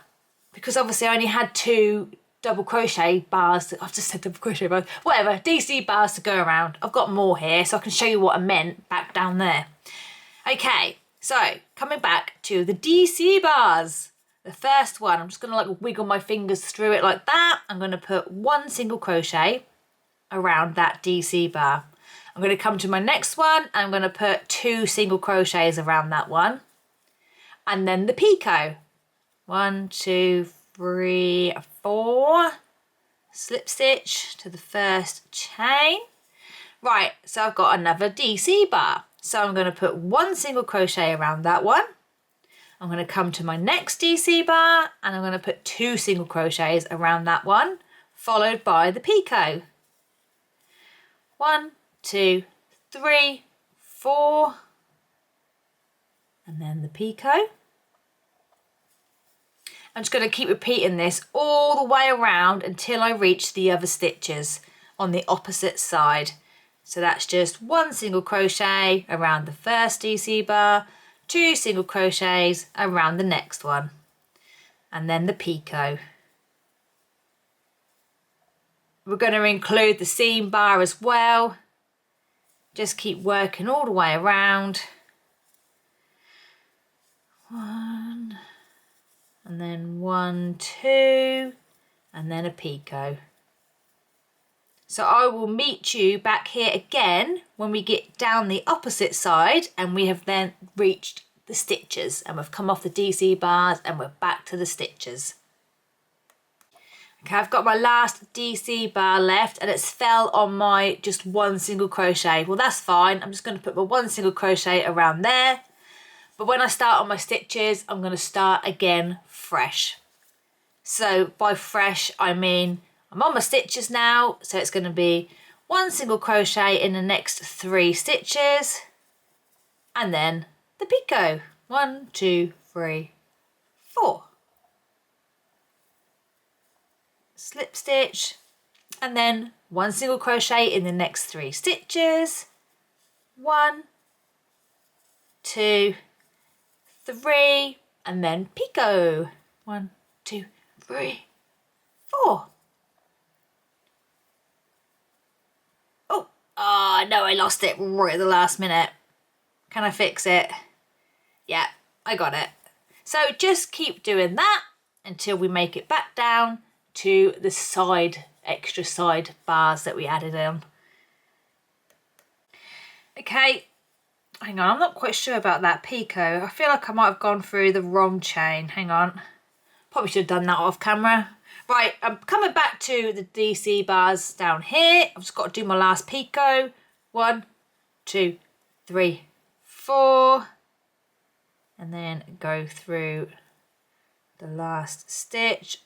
Speaker 1: Because obviously I only had 2 double crochet bars, I've just said double crochet bars, whatever, DC bars to go around. I've got more here, so I can show you what I meant back down there. Okay, so coming back to the DC bars. The first one, I'm just going to like wiggle my fingers through it like that. I'm going to put 1 single crochet around that DC bar. I'm going to come to my next one and I'm going to put 2 single crochets around that one. And then the picot. 1, 2, 3, 4. Slip stitch to the first chain. Right, so I've got another DC bar. So I'm going to put 1 single crochet around that one. I'm going to come to my next DC bar and I'm going to put 2 single crochets around that one, followed by the picot. 1, 2, 3, 4, and then the picot. I'm just going to keep repeating this all the way around until I reach the other stitches on the opposite side. So that's just 1 single crochet around the first DC bar, 2 single crochets around the next one, and then the picot. We're going to include the seam bar as well. Just keep working all the way around. 1, and then 1, 2, and then a picot. So I will meet you back here again when we get down the opposite side and we have then reached the stitches and we've come off the DC bars and we're back to the stitches. Okay, I've got my last DC bar left and it's fell on my just 1 single crochet. Well, that's fine. I'm just going to put my 1 single crochet around there. But when I start on my stitches, I'm going to start again fresh. So by fresh, I mean I'm on my stitches now. So it's going to be 1 single crochet in the next 3 stitches. And then the picot. 1, 2, 3, 4. Slip stitch, and then 1 single crochet in the next 3 stitches. 1, 2, 3, and then picot. 1, 2, 3, 4. Oh no, I lost it right at the last minute. Can I fix it? Yeah, I got it. So just keep doing that until we make it back down to the side, extra side bars that we added on. Okay, hang on, I'm not quite sure about that picot. I feel like I might have gone through the wrong chain. Hang on, probably should have done that off camera. Right, I'm coming back to the DC bars down here. I've just got to do my last picot. 1, 2, 3, 4. And then go through the last stitch.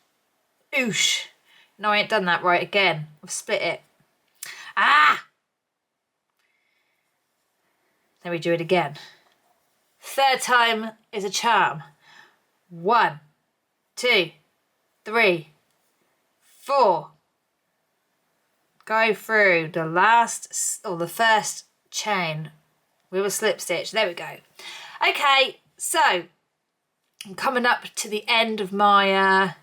Speaker 1: Oosh. No, I ain't done that right again. I've split it. Ah! Then we do it again. 3rd time is a charm. 1, 2, 3, 4. Go through the last or the first chain with a slip stitch. There we go. Okay, so I'm coming up to the end of my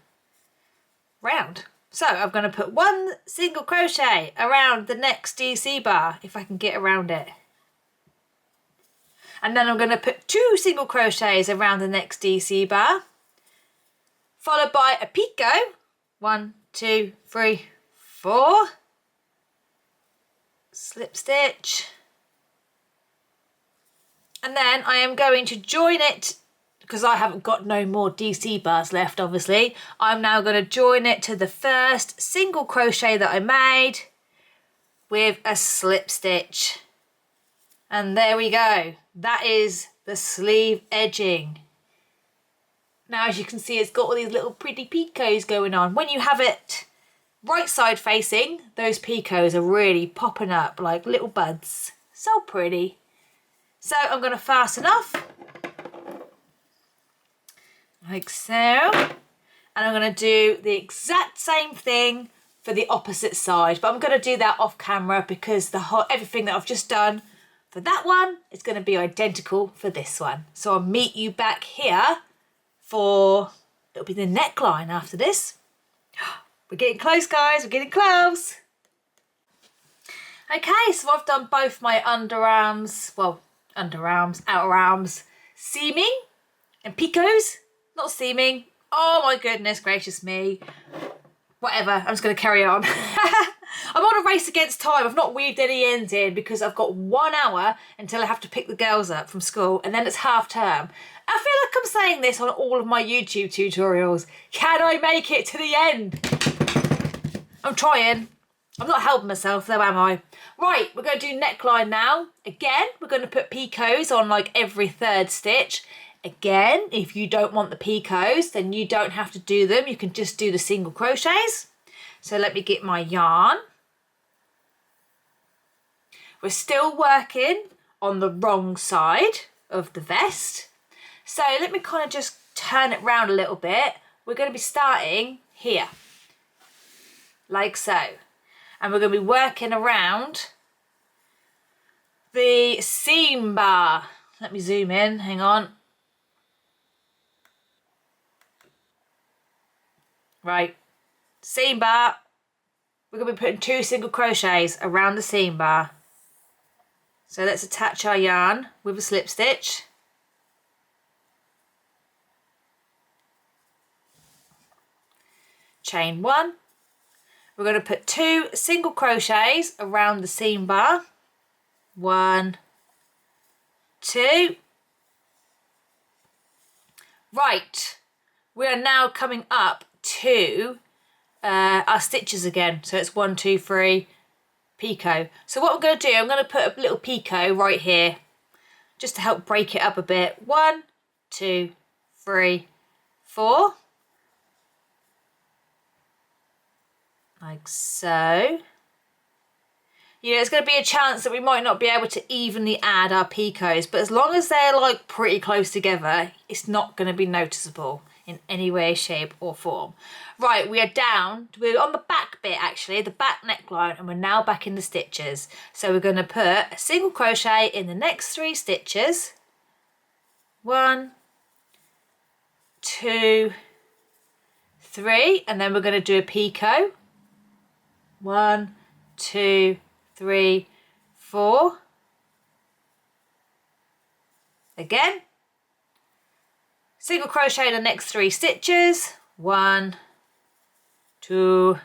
Speaker 1: round. So I'm going to put 1 single crochet around the next DC bar, if I can get around it. And then I'm going to put 2 single crochets around the next DC bar, followed by a picot. 1, 2, 3, 4. Slip stitch. And then I am going to join it, because I haven't got no more DC bars left, obviously. I'm now going to join it to the first single crochet that I made with a slip stitch. And there we go. That is the sleeve edging. Now, as you can see, it's got all these little pretty picots going on. When you have it right side facing, those picots are really popping up like little buds. So pretty. So I'm going to fasten off. Like so. And I'm going to do the exact same thing for the opposite side. But I'm going to do that off camera because everything that I've just done for that one is going to be identical for this one. So I'll meet you back here for, it'll be the neckline after this. We're getting close, guys. We're getting close. Okay, so I've done both my underarms, well, underarms, outer arms, seaming and picots. Not seaming. Oh my goodness gracious me. Whatever, I'm just going to carry on. I'm on a race against time. I've not weaved any ends in because I've got 1 hour until I have to pick the girls up from school, and then it's half term. I feel like I'm saying this on all of my YouTube tutorials. Can I make it to the end? I'm trying. I'm not helping myself though, am I? Right, we're going to do neckline now. Again, we're going to put picots on like every 3rd stitch. Again, if you don't want the picots, then you don't have to do them. You can just do the single crochets. So let me get my yarn. We're still working on the wrong side of the vest. So let me kind of just turn it round a little bit. We're going to be starting here, like so. And we're going to be working around the seam bar. Let me zoom in, hang on. Right, seam bar. We're going to be putting 2 single crochets around the seam bar. So let's attach our yarn with a slip stitch. Chain 1. We're going to put 2 single crochets around the seam bar. 1, 2. Right, we are now coming up to our stitches again. So it's 1, 2, 3, picot. So what I'm going to do, I'm going to put a little picot right here just to help break it up a bit. 1, 2, 3, 4. Like so. You know, there's going to be a chance that we might not be able to evenly add our picots, but as long as they're like pretty close together, it's not going to be noticeable in any way, shape or form. Right, we are down, we're on the back bit actually, the back neckline, and we're now back in the stitches. So we're going to put a single crochet in the next 3 stitches. 1, 2, 3, and then we're going to do a picot. 1, 2, 3, 4. Again. Single crochet in the next 3 stitches. 1, 2,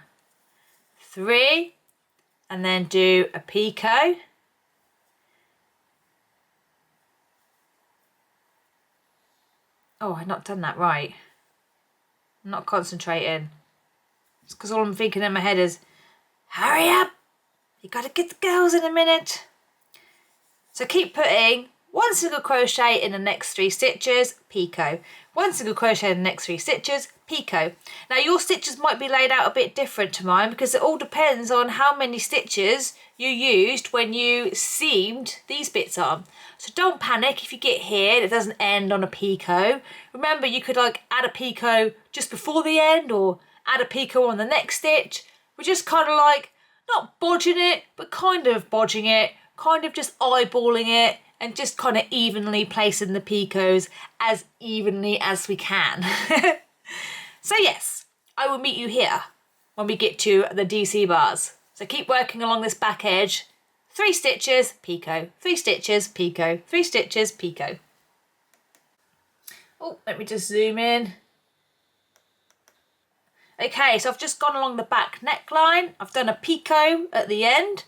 Speaker 1: 3, and then do a picot. Oh, I've not done that right. I'm not concentrating. It's because all I'm thinking in my head is, hurry up, you gotta get the girls in a minute. So keep putting 1 single crochet in the next 3 stitches, picot. 1 single crochet in the next 3 stitches, picot. Now your stitches might be laid out a bit different to mine because it all depends on how many stitches you used when you seamed these bits on. So don't panic if you get here and it doesn't end on a picot. Remember, you could like add a picot just before the end or add a picot on the next stitch. We're just kind of like, not bodging it, but kind of bodging it, kind of just eyeballing it and just kind of evenly placing the picots as evenly as we can. So yes, I will meet you here when we get to the DC bars. So keep working along this back edge, 3 stitches, picot, 3 stitches, picot, 3 stitches, picot. Oh, let me just zoom in. Okay, so I've just gone along the back neckline. I've done a picot at the end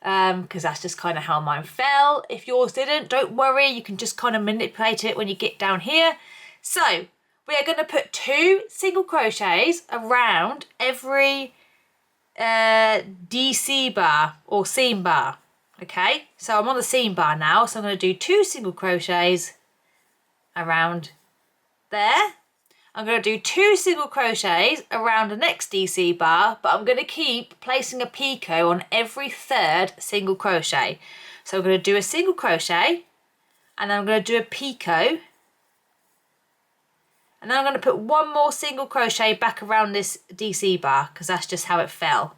Speaker 1: because that's just kind of how mine fell. If yours didn't, don't worry, you can just kind of manipulate it when you get down here. So we are going to put 2 single crochets around every DC bar or seam bar. Okay, so I'm on the seam bar now, so I'm going to do 2 single crochets around there. I'm going to do 2 single crochets around the next DC bar, but I'm going to keep placing a picot on every 3rd single crochet. So I'm going to do a single crochet, and then I'm going to do a picot, and then I'm going to put 1 more single crochet back around this DC bar because that's just how it fell.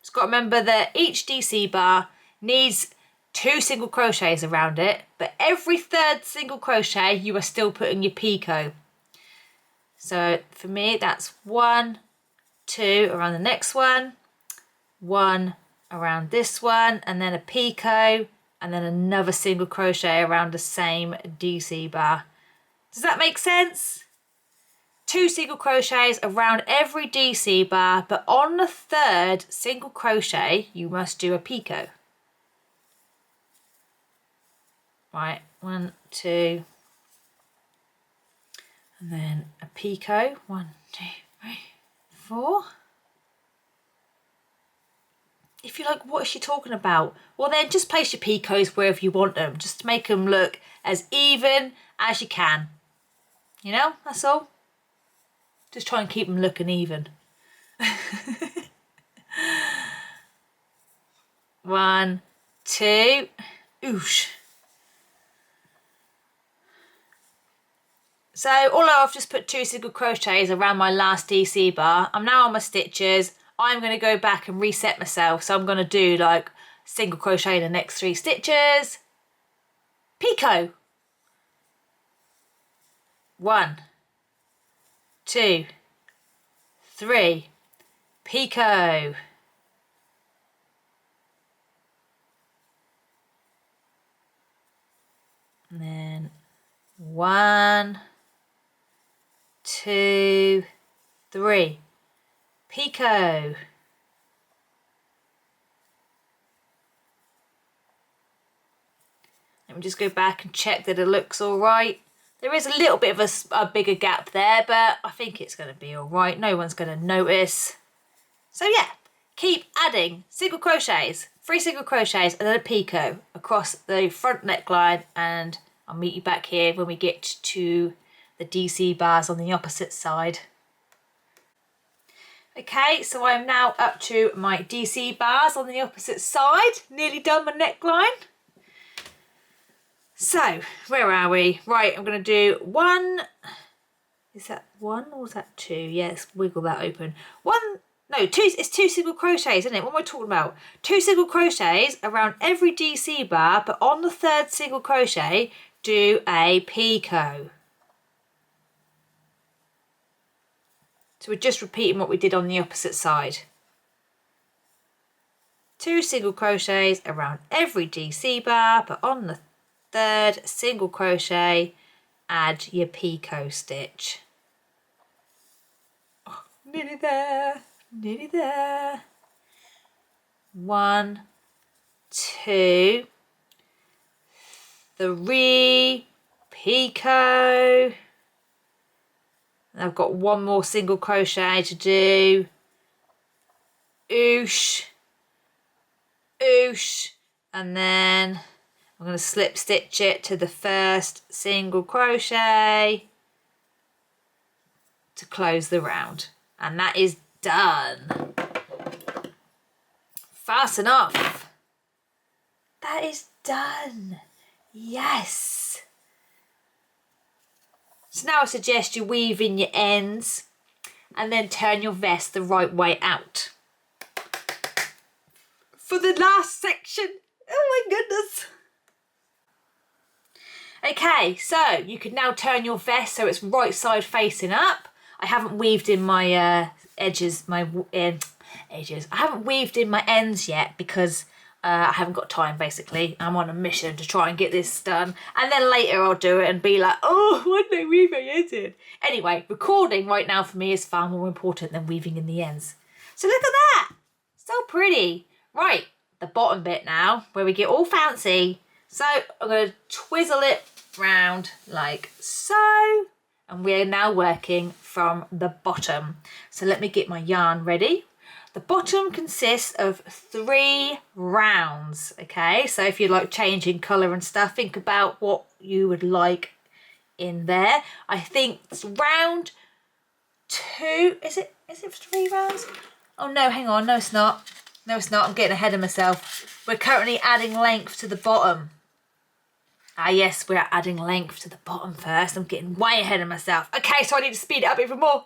Speaker 1: Just got to remember that each DC bar needs 2 single crochets around it, but every 3rd single crochet you are still putting your picot. So for me that's 1, 2 around the next one, 1 around this one, and then a picot, and then another single crochet around the same DC bar. Does that make sense? 2 single crochets around every DC bar, but on the 3rd single crochet you must do a picot. Right, 1, 2, and then a picot, 1, 2, 3, 4. If you're like, what is she talking about? Well then just place your picots wherever you want them, just to make them look as even as you can. You know, that's all. Just try and keep them looking even. 1, 2, oosh. So although I've just put 2 single crochets around my last DC bar, I'm now on my stitches. I'm going to go back and reset myself. So I'm going to do like single crochet in the next 3 stitches. Picot. 1, 2, 3, picot. And then 1, 2, 3, picot. Let me just go back and check that it looks all right. There is a little bit of a bigger gap there, but I think it's going to be all right. No one's going to notice. So yeah, keep adding single crochets, 3 single crochets and then a picot across the front neckline, and I'll meet you back here when we get to the DC bars on the opposite side. Okay, so I'm now up to my DC bars on the opposite side. Nearly done my neckline. So, where are we? Right, I'm going to do 1. Is that 1 or is that 2? Yeah, let's wiggle that open. 2. It's 2 single crochets, isn't it? What am I talking about? 2 single crochets around every DC bar, but on the 3rd single crochet, do a picot. So we're just repeating what we did on the opposite side. 2 single crochets around every DC bar, but on the 3rd single crochet, add your picot stitch. Oh, nearly there, nearly there. 1, 2, 3, picot. And I've got 1 more single crochet to do. Oosh, oosh, and then I'm going to slip stitch it to the 1st single crochet to close the round, and that is done. Fast enough. That is done. Yes. So now I suggest you weave in your ends and then turn your vest the right way out. For the last section, oh my goodness, Okay, so you can now turn your vest so it's right side facing up. I haven't weaved in my edges, edges. I haven't weaved in my ends yet because I haven't got time, basically. I'm on a mission to try and get this done. And then later I'll do it and be like, oh, why didn't I weave my ends in? Anyway, recording right now for me is far more important than weaving in the ends. So look at that. So pretty. Right, the bottom bit now, where we get all fancy. So I'm going to twizzle it round like so. And we're now working from the bottom. So let me get my yarn ready. The bottom consists of 3 rounds, okay? So if you like changing colour and stuff, think about what you would like in there. I think it's round 2, is it 3 rounds? Oh no, hang on, no it's not. No it's not, I'm getting ahead of myself. We're currently adding length to the bottom. Ah yes, we're adding length to the bottom first. I'm getting way ahead of myself. Okay, so I need to speed it up even more.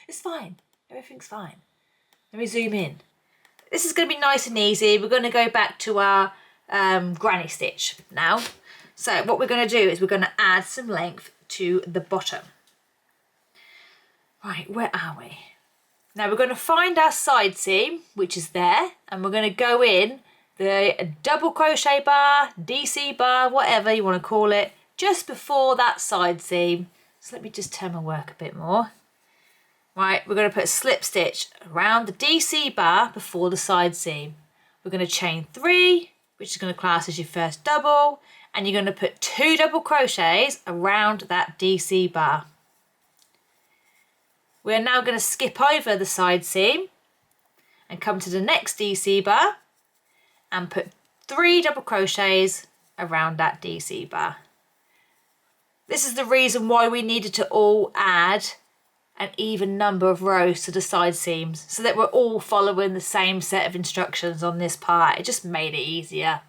Speaker 1: It's fine, everything's fine. Let me zoom in. This is going to be nice and easy. We're going to go back to our granny stitch now. So what we're going to do is we're going to add some length to the bottom. Right, where are we? Now we're going to find our side seam, which is there, and we're going to go in the double crochet bar, DC bar, whatever you want to call it, just before that side seam. So let me just turn my work a bit more. Right, we're going to put a slip stitch around the DC bar before the side seam. We're going to chain 3, which is going to class as your first double, and you're going to put 2 double crochets around that DC bar. We're now going to skip over the side seam and come to the next DC bar and put 3 double crochets around that DC bar. This is the reason why we needed to all add an even number of rows to the side seams so that we're all following the same set of instructions on this part. It just made it easier.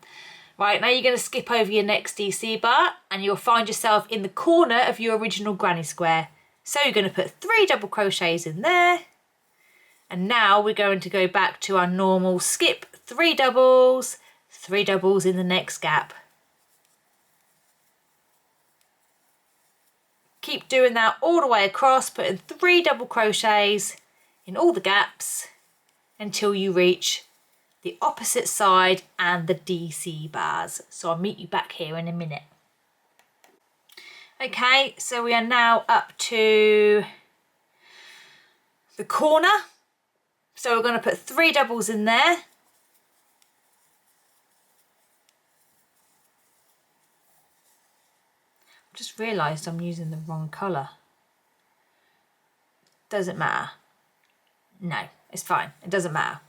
Speaker 1: Right, now you're going to skip over your next DC bar and you'll find yourself in the corner of your original granny square. So you're going to put 3 double crochets in there, and now we're going to go back to our normal skip 3 doubles in the next gap. Keep doing that all the way across, putting 3 double crochets in all the gaps until you reach the opposite side and the DC bars. So I'll meet you back here in a minute. Okay, so we are now up to the corner. So we're going to put 3 doubles in there. Just realised I'm using the wrong colour. Doesn't matter. No, it's fine. It doesn't matter.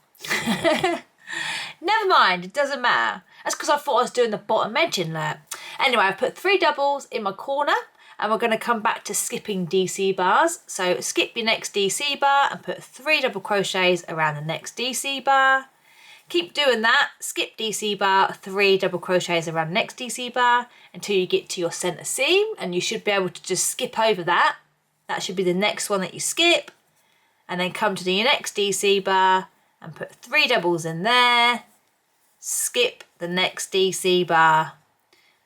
Speaker 1: Never mind, it doesn't matter. That's because I thought I was doing the bottom edging there. Anyway, I've put 3 doubles in my corner and we're going to come back to skipping DC bars. So skip your next DC bar and put 3 double crochets around the next DC bar. Keep doing that, skip DC bar, 3 double crochets around the next DC bar until you get to your centre seam, and you should be able to just skip over that. That should be the next one that you skip, and then come to the next DC bar and put 3 doubles in there, skip the next DC bar.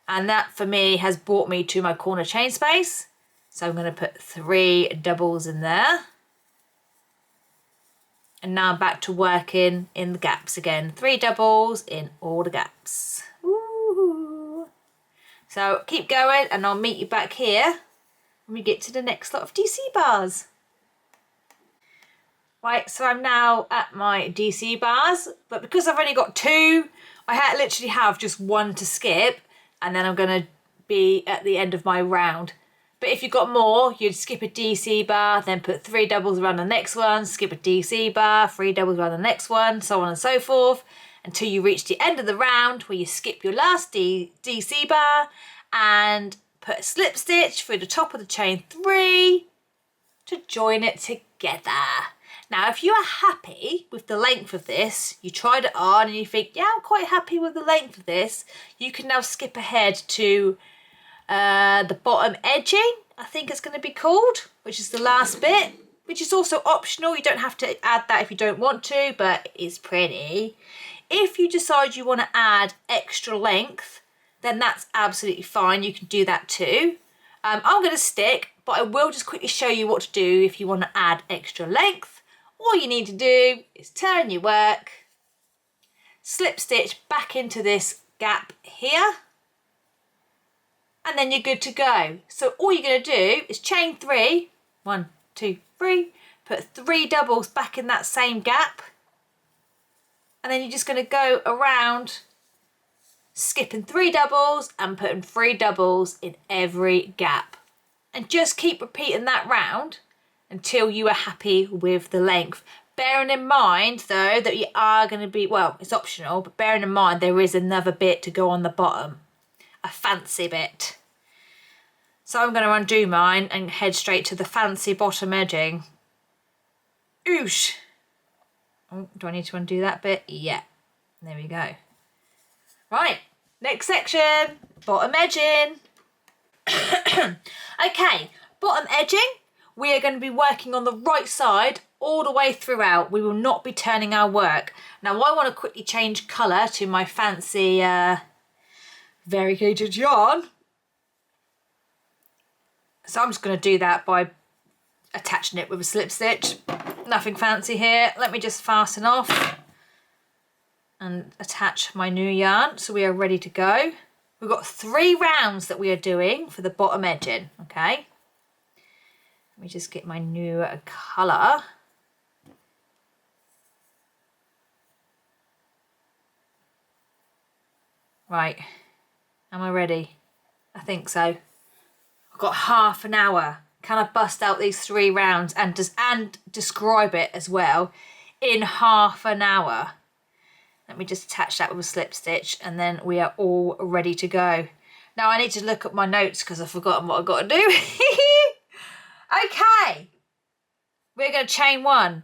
Speaker 1: And that for me has brought me to my corner chain space. So I'm going to put 3 doubles in there. And now I'm back to working in the gaps again. 3 doubles in all the gaps. Ooh. So keep going and I'll meet you back here when we get to the next lot of DC bars. Right, so I'm now at my DC bars, but because I've only got 2, I literally have just 1 to skip, and then I'm going to be at the end of my round. But if you've got more, you'd skip a DC bar, then put 3 doubles around the next one, skip a DC bar, 3 doubles around the next one, so on and so forth, until you reach the end of the round where you skip your last DC bar and put a slip stitch through the top of the chain 3 to join it together. Now, if you are happy with the length of this, you tried it on and you think, yeah, I'm quite happy with the length of this, you can now skip ahead to the bottom edging, I think it's going to be called, which is the last bit, which is also optional. You don't have to add that if you don't want to, but it's pretty. If you decide you want to add extra length then that's absolutely fine. You can do that too. I'm going to stick, but I will just quickly show you what to do if you want to add extra length. All you need to do is turn your work, slip stitch back into this gap here, and then you're good to go. So all you're going to do is chain 3, 1, 2, 3, put 3 doubles back in that same gap, and then you're just going to go around skipping 3 doubles and putting 3 doubles in every gap, and just keep repeating that round until you are happy with the length. Bearing in mind though that you are going to be, well, it's optional, but bearing in mind there is another bit to go on the bottom, a fancy bit. So I'm going to undo mine and head straight to the fancy bottom edging. Oosh. Oh, do I need to undo that bit? Yeah, there we go. Right, next section, bottom edging. Okay, bottom edging, we are going to be working on the right side all the way throughout. We will not be turning our work. Now I want to quickly change colour to my fancy variegated yarn. So I'm just going to do that by attaching it with a slip stitch. Nothing fancy here. Let me just fasten off and attach my new yarn so we are ready to go. We've got 3 rounds that we are doing for the bottom edging, okay? Let me just get my new colour. Right, am I ready? I think so. I've got half an hour. Can I bust out these 3 rounds and describe it as well in half an hour? Let me just attach that with a slip stitch and then we are all ready to go. Now I need to look at my notes because I've forgotten what I've got to do. Okay, we're going to chain 1.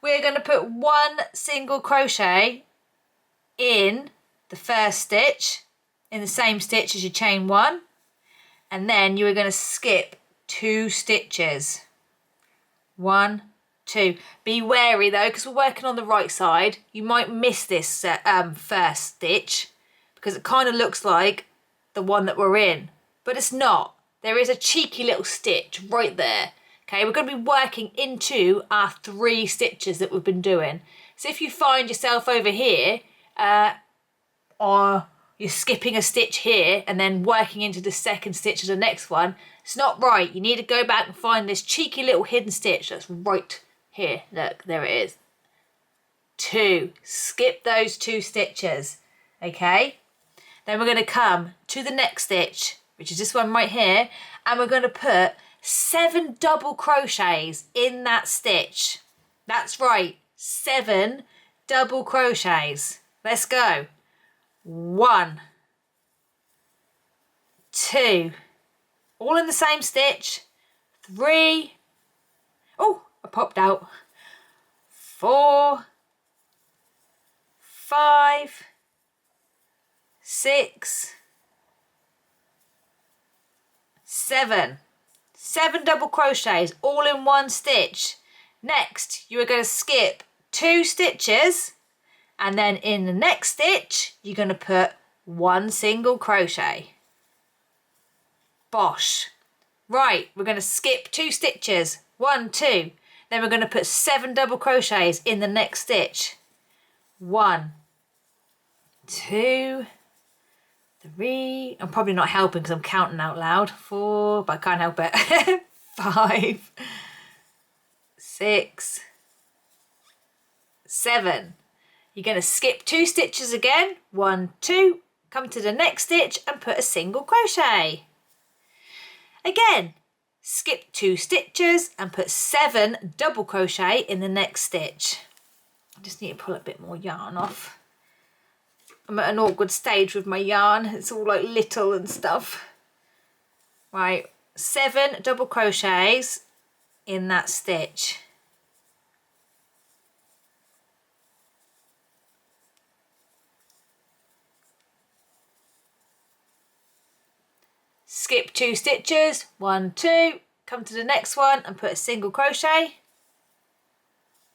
Speaker 1: We're going to put 1 single crochet in the first stitch, in the same stitch as your chain 1, and then you are going to skip 2 stitches. 1, 2. Be wary though, because we're working on the right side. You might miss this first stitch because it kind of looks like the one that we're in, but it's not. There is a cheeky little stitch right there. Okay, we're going to be working into our 3 stitches that we've been doing. So if you find yourself over here, or you're skipping a stitch here and then working into the second stitch of the next one, it's not right. You need to go back and find this cheeky little hidden stitch that's right here. Look, there it is. 2. Skip those 2 stitches, okay? Then we're going to come to the next stitch, which is this one right here, and we're going to put 7 double crochets in that stitch. That's right, 7 double crochets. Let's go. 1, 2, all in the same stitch. 3, oh, I popped out. 4, 5, 6, 7. 7 double crochets all in 1 stitch. Next, you are going to skip 2 stitches, and then in the next stitch, you're going to put 1 single crochet. Bosh. Right, we're going to skip 2 stitches. 1, 2. Then we're going to put 7 double crochets in the next stitch. 1, 2, 3. I'm probably not helping because I'm counting out loud. 4, but I can't help it. 5, 6, 7. You're going to skip 2 stitches again. 1, 2. Come to the next stitch and put a single crochet. Again, skip 2 stitches and put 7 double crochet in the next stitch. I just need to pull a bit more yarn off. I'm at an awkward stage with my yarn. It's all like little and stuff. Right, 7 double crochets in that stitch. Skip 2 stitches, 1, 2, come to the next one and put a single crochet,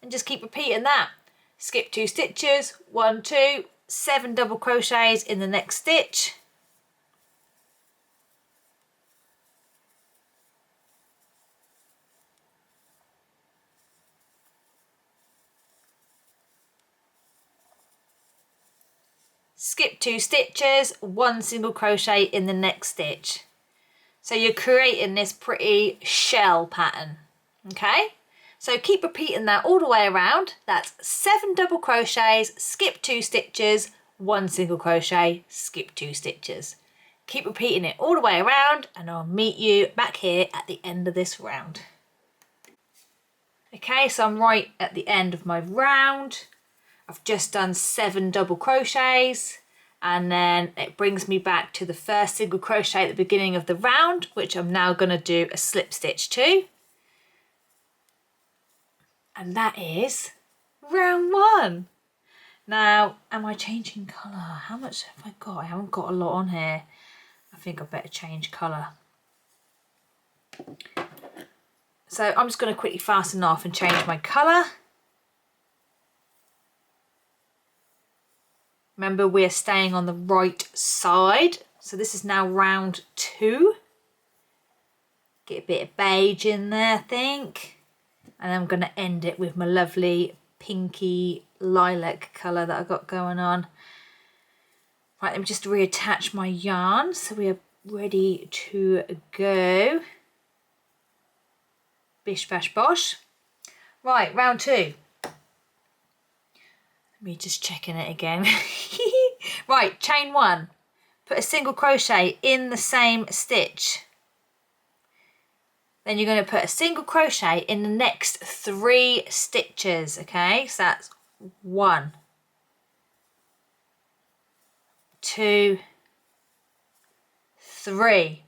Speaker 1: and just keep repeating that. Skip 2 stitches, 1, 2, 7 double crochets in the next stitch. Skip 2 stitches, 1 single crochet in the next stitch. So you're creating this pretty shell pattern, okay? So keep repeating that all the way around. That's 7 double crochets, skip 2 stitches, 1 single crochet, skip 2 stitches. Keep repeating it all the way around and I'll meet you back here at the end of this round. Okay, so I'm right at the end of my round. I've just done 7 double crochets and then it brings me back to the first single crochet at the beginning of the round, which I'm now going to do a slip stitch to. And that is round 1. Now, am I changing colour? How much have I got? I haven't got a lot on here. I think I better change colour. So I'm just going to quickly fasten off and change my colour. Remember, we're staying on the right side. So this is now round 2. Get a bit of beige in there, I think. And I'm going to end it with my lovely pinky lilac colour that I've got going on. Right, let me just reattach my yarn so we are ready to go. Bish bash bosh. Right, round 2. Let me just checking it again. Right, chain 1. Put a single crochet in the same stitch. Then you're going to put a single crochet in the next 3 stitches, okay? So that's 1, 2, 3.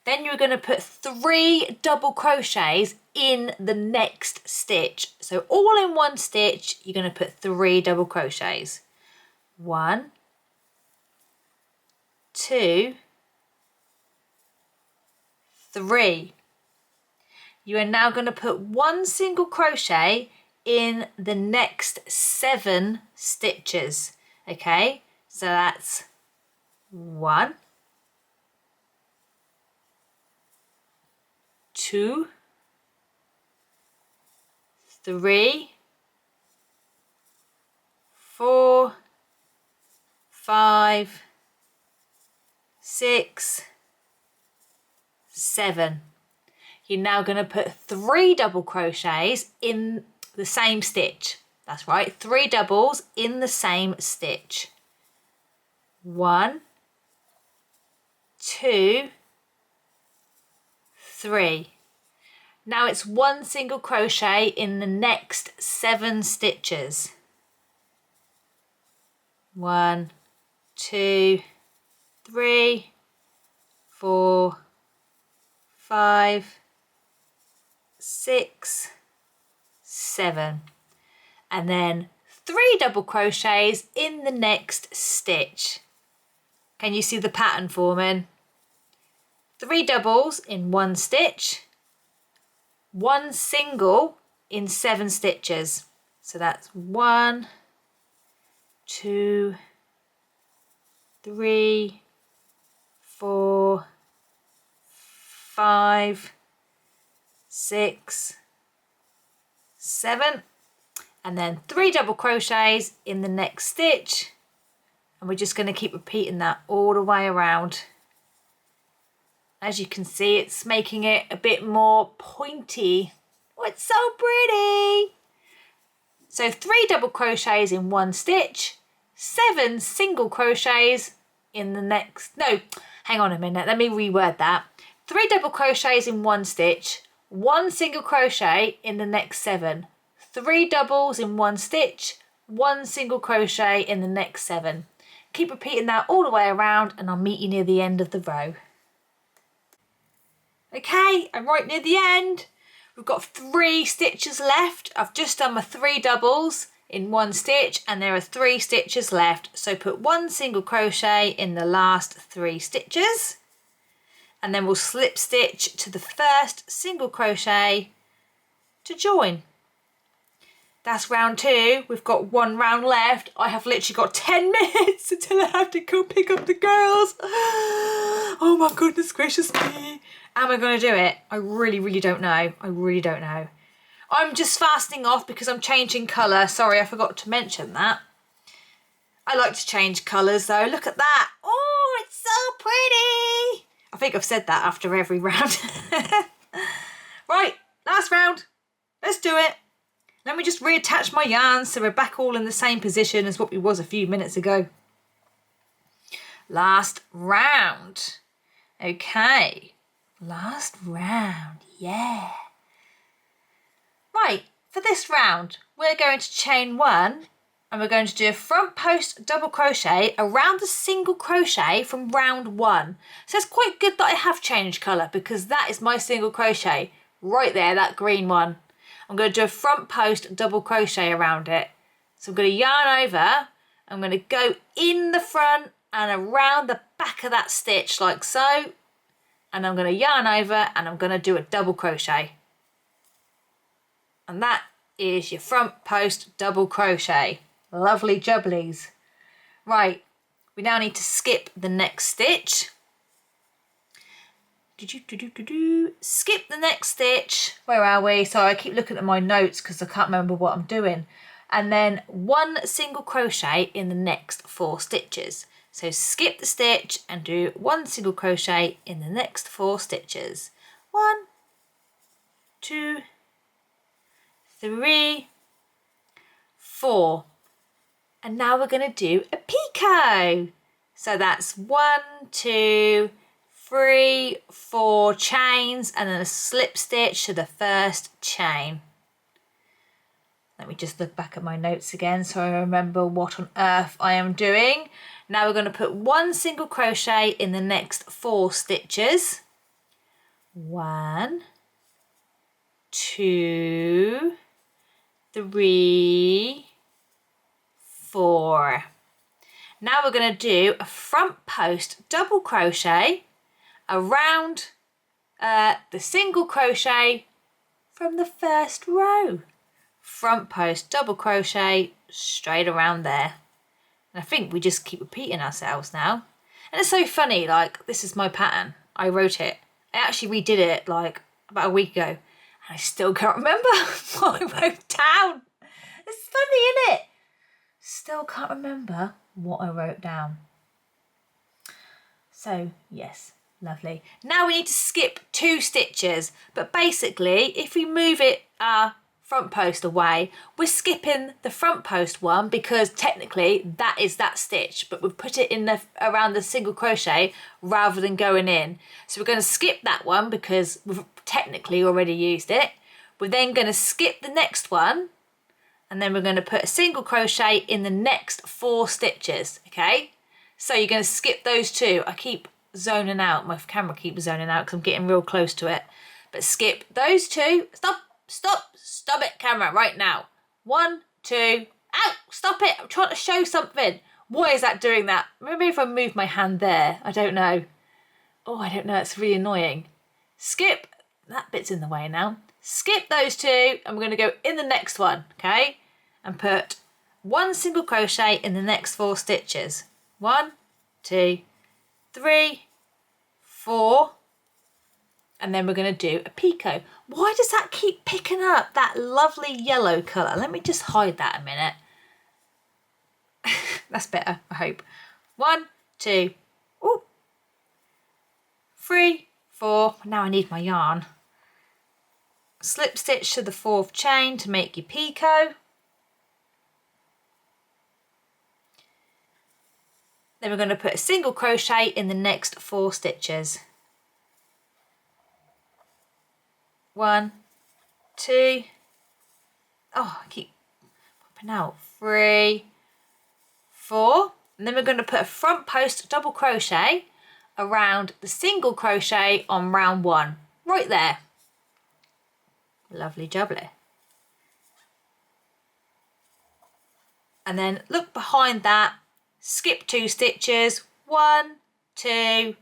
Speaker 1: Then you're going to put 3 double crochets in the next stitch. So all in one stitch, you're going to put 3 double crochets. 1, 2, 3. You are now going to put 1 single crochet in the next 7 stitches. Okay, so that's 1, 2, 3, 4, 5, 6, 7. You're now going to put 3 double crochets in the same stitch. That's right, 3 doubles in the same stitch. 1, 2, 3. Now it's 1 single crochet in the next 7 stitches. 1, 2, 3, 4, 5, 6, 7. And then 3 double crochets in the next stitch. Can you see the pattern forming? 3 doubles in 1 stitch, 1 single in 7 stitches. So that's 1, 2, 3, 4, 5, 6, 7, and then 3 double crochets in the next stitch, and we're just going to keep repeating that all the way around. As you can see, it's making it a bit more pointy. Oh, it's so pretty! So 3 double crochets in 1 stitch, 7 single crochets in the next, no, hang on a minute, let me reword that. 3 double crochets in 1 stitch, 1 single crochet in the next 7, 3 doubles in 1 stitch, 1 single crochet in the next 7. Keep repeating that all the way around and I'll meet you near the end of the row. Okay, I'm right near the end. We've got 3 stitches left. I've just done my 3 doubles in 1 stitch and there are 3 stitches left. So put 1 single crochet in the last 3 stitches. And then we'll slip stitch to the first single crochet to join. That's round 2. We've got 1 round left. I have literally got 10 minutes until I have to go pick up the girls. Oh my goodness gracious me. Am I going to do it? I really don't know. I really don't know. I'm just fasting off because I'm changing colour. Sorry, I forgot to mention that. I like to change colours though. Look at that. Oh, it's so pretty. I think I've said that after every round. Right, last round. Let's do it. Let me just reattach my yarn so we're back all in the same position as what we was a few minutes ago. Last round. Okay. Last round. Yeah. Right, for this round, we're going to chain 1 and we're going to do a front post double crochet around the single crochet from round 1. So it's quite good that I have changed colour because that is my single crochet right there, that green one. I'm going to do a front post double crochet around it. So I'm going to yarn over, I'm going to go in the front and around the back of that stitch like so, and I'm going to yarn over and I'm going to do a double crochet. And that is your front post double crochet. Lovely jubblies. Right, we now need to skip the next stitch. Skip the next stitch. Where are we? Sorry, I keep looking at my notes because I can't remember what I'm doing. And then 1 single crochet in the next 4 stitches. So skip the stitch and do 1 single crochet in the next 4 stitches. 1, 2, 3, 4. And now we're going to do a picot. So that's 1, 2, 3, 4 chains and then a slip stitch to the first chain. Let me just look back at my notes again so I remember what on earth I am doing. Now we're going to put 1 single crochet in the next 4 stitches. 1, 2, 3, 4. Now we're going to do a front post double crochet around the single crochet from the first row. Front post double crochet straight around there. And I think we just keep repeating ourselves now. And it's so funny, like this is my pattern. I wrote it. I actually redid it like about a week ago and I still can't remember what I wrote down. It's funny, isn't it? Still can't remember what I wrote down. So yes, lovely. Now we need to skip 2 stitches, but basically if we move it front post away, we're skipping the front post one because technically that is that stitch, but we've put it in around the single crochet rather than going in. So we're going to skip that one because we've technically already used it. We're then going to skip the next one and then we're going to put a single crochet in the next 4 stitches, okay? So you're going to skip those 2. I keep zoning out, my camera keeps zoning out because I'm getting real close to it. But skip those 2, stop it camera right now. 1, 2, ow, stop it, I'm trying to show something. Why is that doing that? Maybe if I move my hand there, I don't know. Oh, I don't know, it's really annoying. Skip, that bit's in the way now. Skip those 2 and we're going to go in the next one, okay? And put 1 single crochet in the next 4 stitches. 1, 2, 3, 4, and then we're going to do a picot. Why does that keep picking up that lovely yellow colour? Let me just hide that a minute. That's better, I hope. 1, 2, 3, 4. Now I need my yarn. Slip stitch to the 4th chain to make your picot. Then we're going to put a single crochet in the next 4 stitches. 1, 2, oh, I keep popping out, 3, 4, and then we're going to put a front post double crochet around the single crochet on round 1, right there. Lovely jubbly. And then look behind that, skip 2 stitches, 1, 2,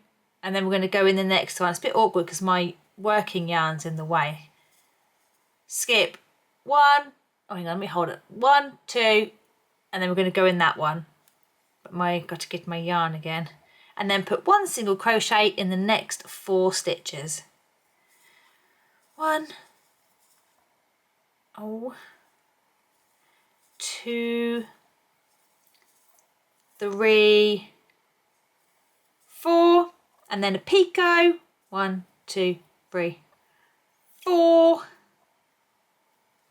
Speaker 1: and then we're going to go in the next one. It's a bit awkward because my working yarn's in the way. Skip 1, Oh, hang on, let me hold it. 1, 2, and then we're going to go in that one. But got to get my yarn again. And then put 1 single crochet in the next 4 stitches. 1, 2, 3, 4, and then a picot. 1, 2, 3, 4.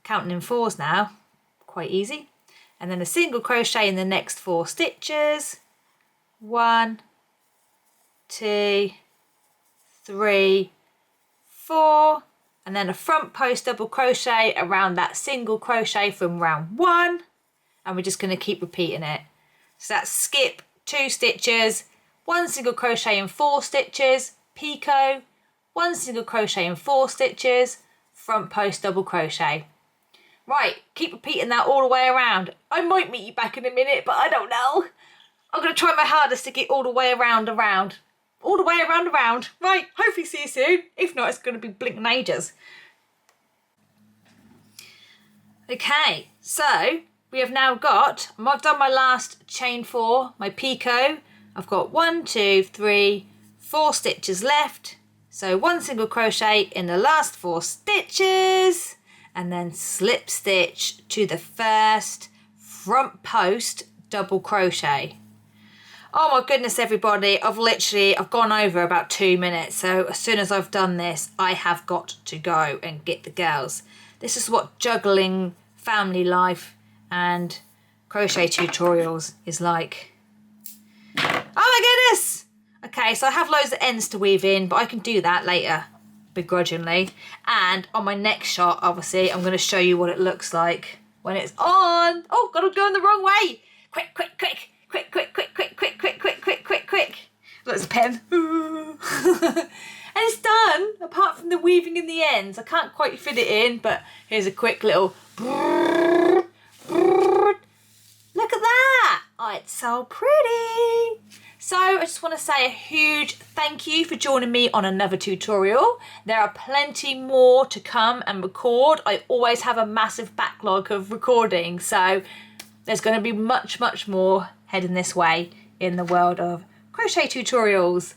Speaker 1: Counting in 4s now, quite easy. And then a single crochet in the next 4 stitches. 1, 2, 3, 4, and then a front post double crochet around that single crochet from round 1, and we're just going to keep repeating it. So that's skip 2 stitches, 1 single crochet in 4 stitches, picot, 1 single crochet in 4 stitches, front post double crochet. Right, keep repeating that all the way around. I might meet you back in a minute, but I don't know. I'm going to try my hardest to get all the way around. All the way around. Right, hopefully see you soon. If not, it's going to be blinking ages. Okay, so we have now got, I've done my last chain 4, my picot. I've got 1, 2, 3, 4 stitches left. So 1 single crochet in the last 4 stitches, and then slip stitch to the first front post double crochet. Oh my goodness, everybody, I've gone over about 2 minutes. So as soon as I've done this, I have got to go and get the girls. This is what juggling family life and crochet tutorials is like. Oh my goodness! Okay, so I have loads of ends to weave in, but I can do that later, begrudgingly. And on my next shot, obviously, I'm going to show you what it looks like when it's on. Oh, got to go in the wrong way. Quick. Look, it's a pen. And it's done, apart from the weaving in the ends. I can't quite fit it in, but here's a quick little... Look at that! Oh, it's so pretty. So I just want to say a huge thank you for joining me on another tutorial. There are plenty more to come and record. I always have a massive backlog of recording, so there's going to be much more heading this way in the world of crochet tutorials.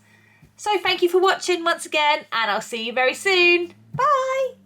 Speaker 1: So thank you for watching once again, and I'll see you very soon. Bye!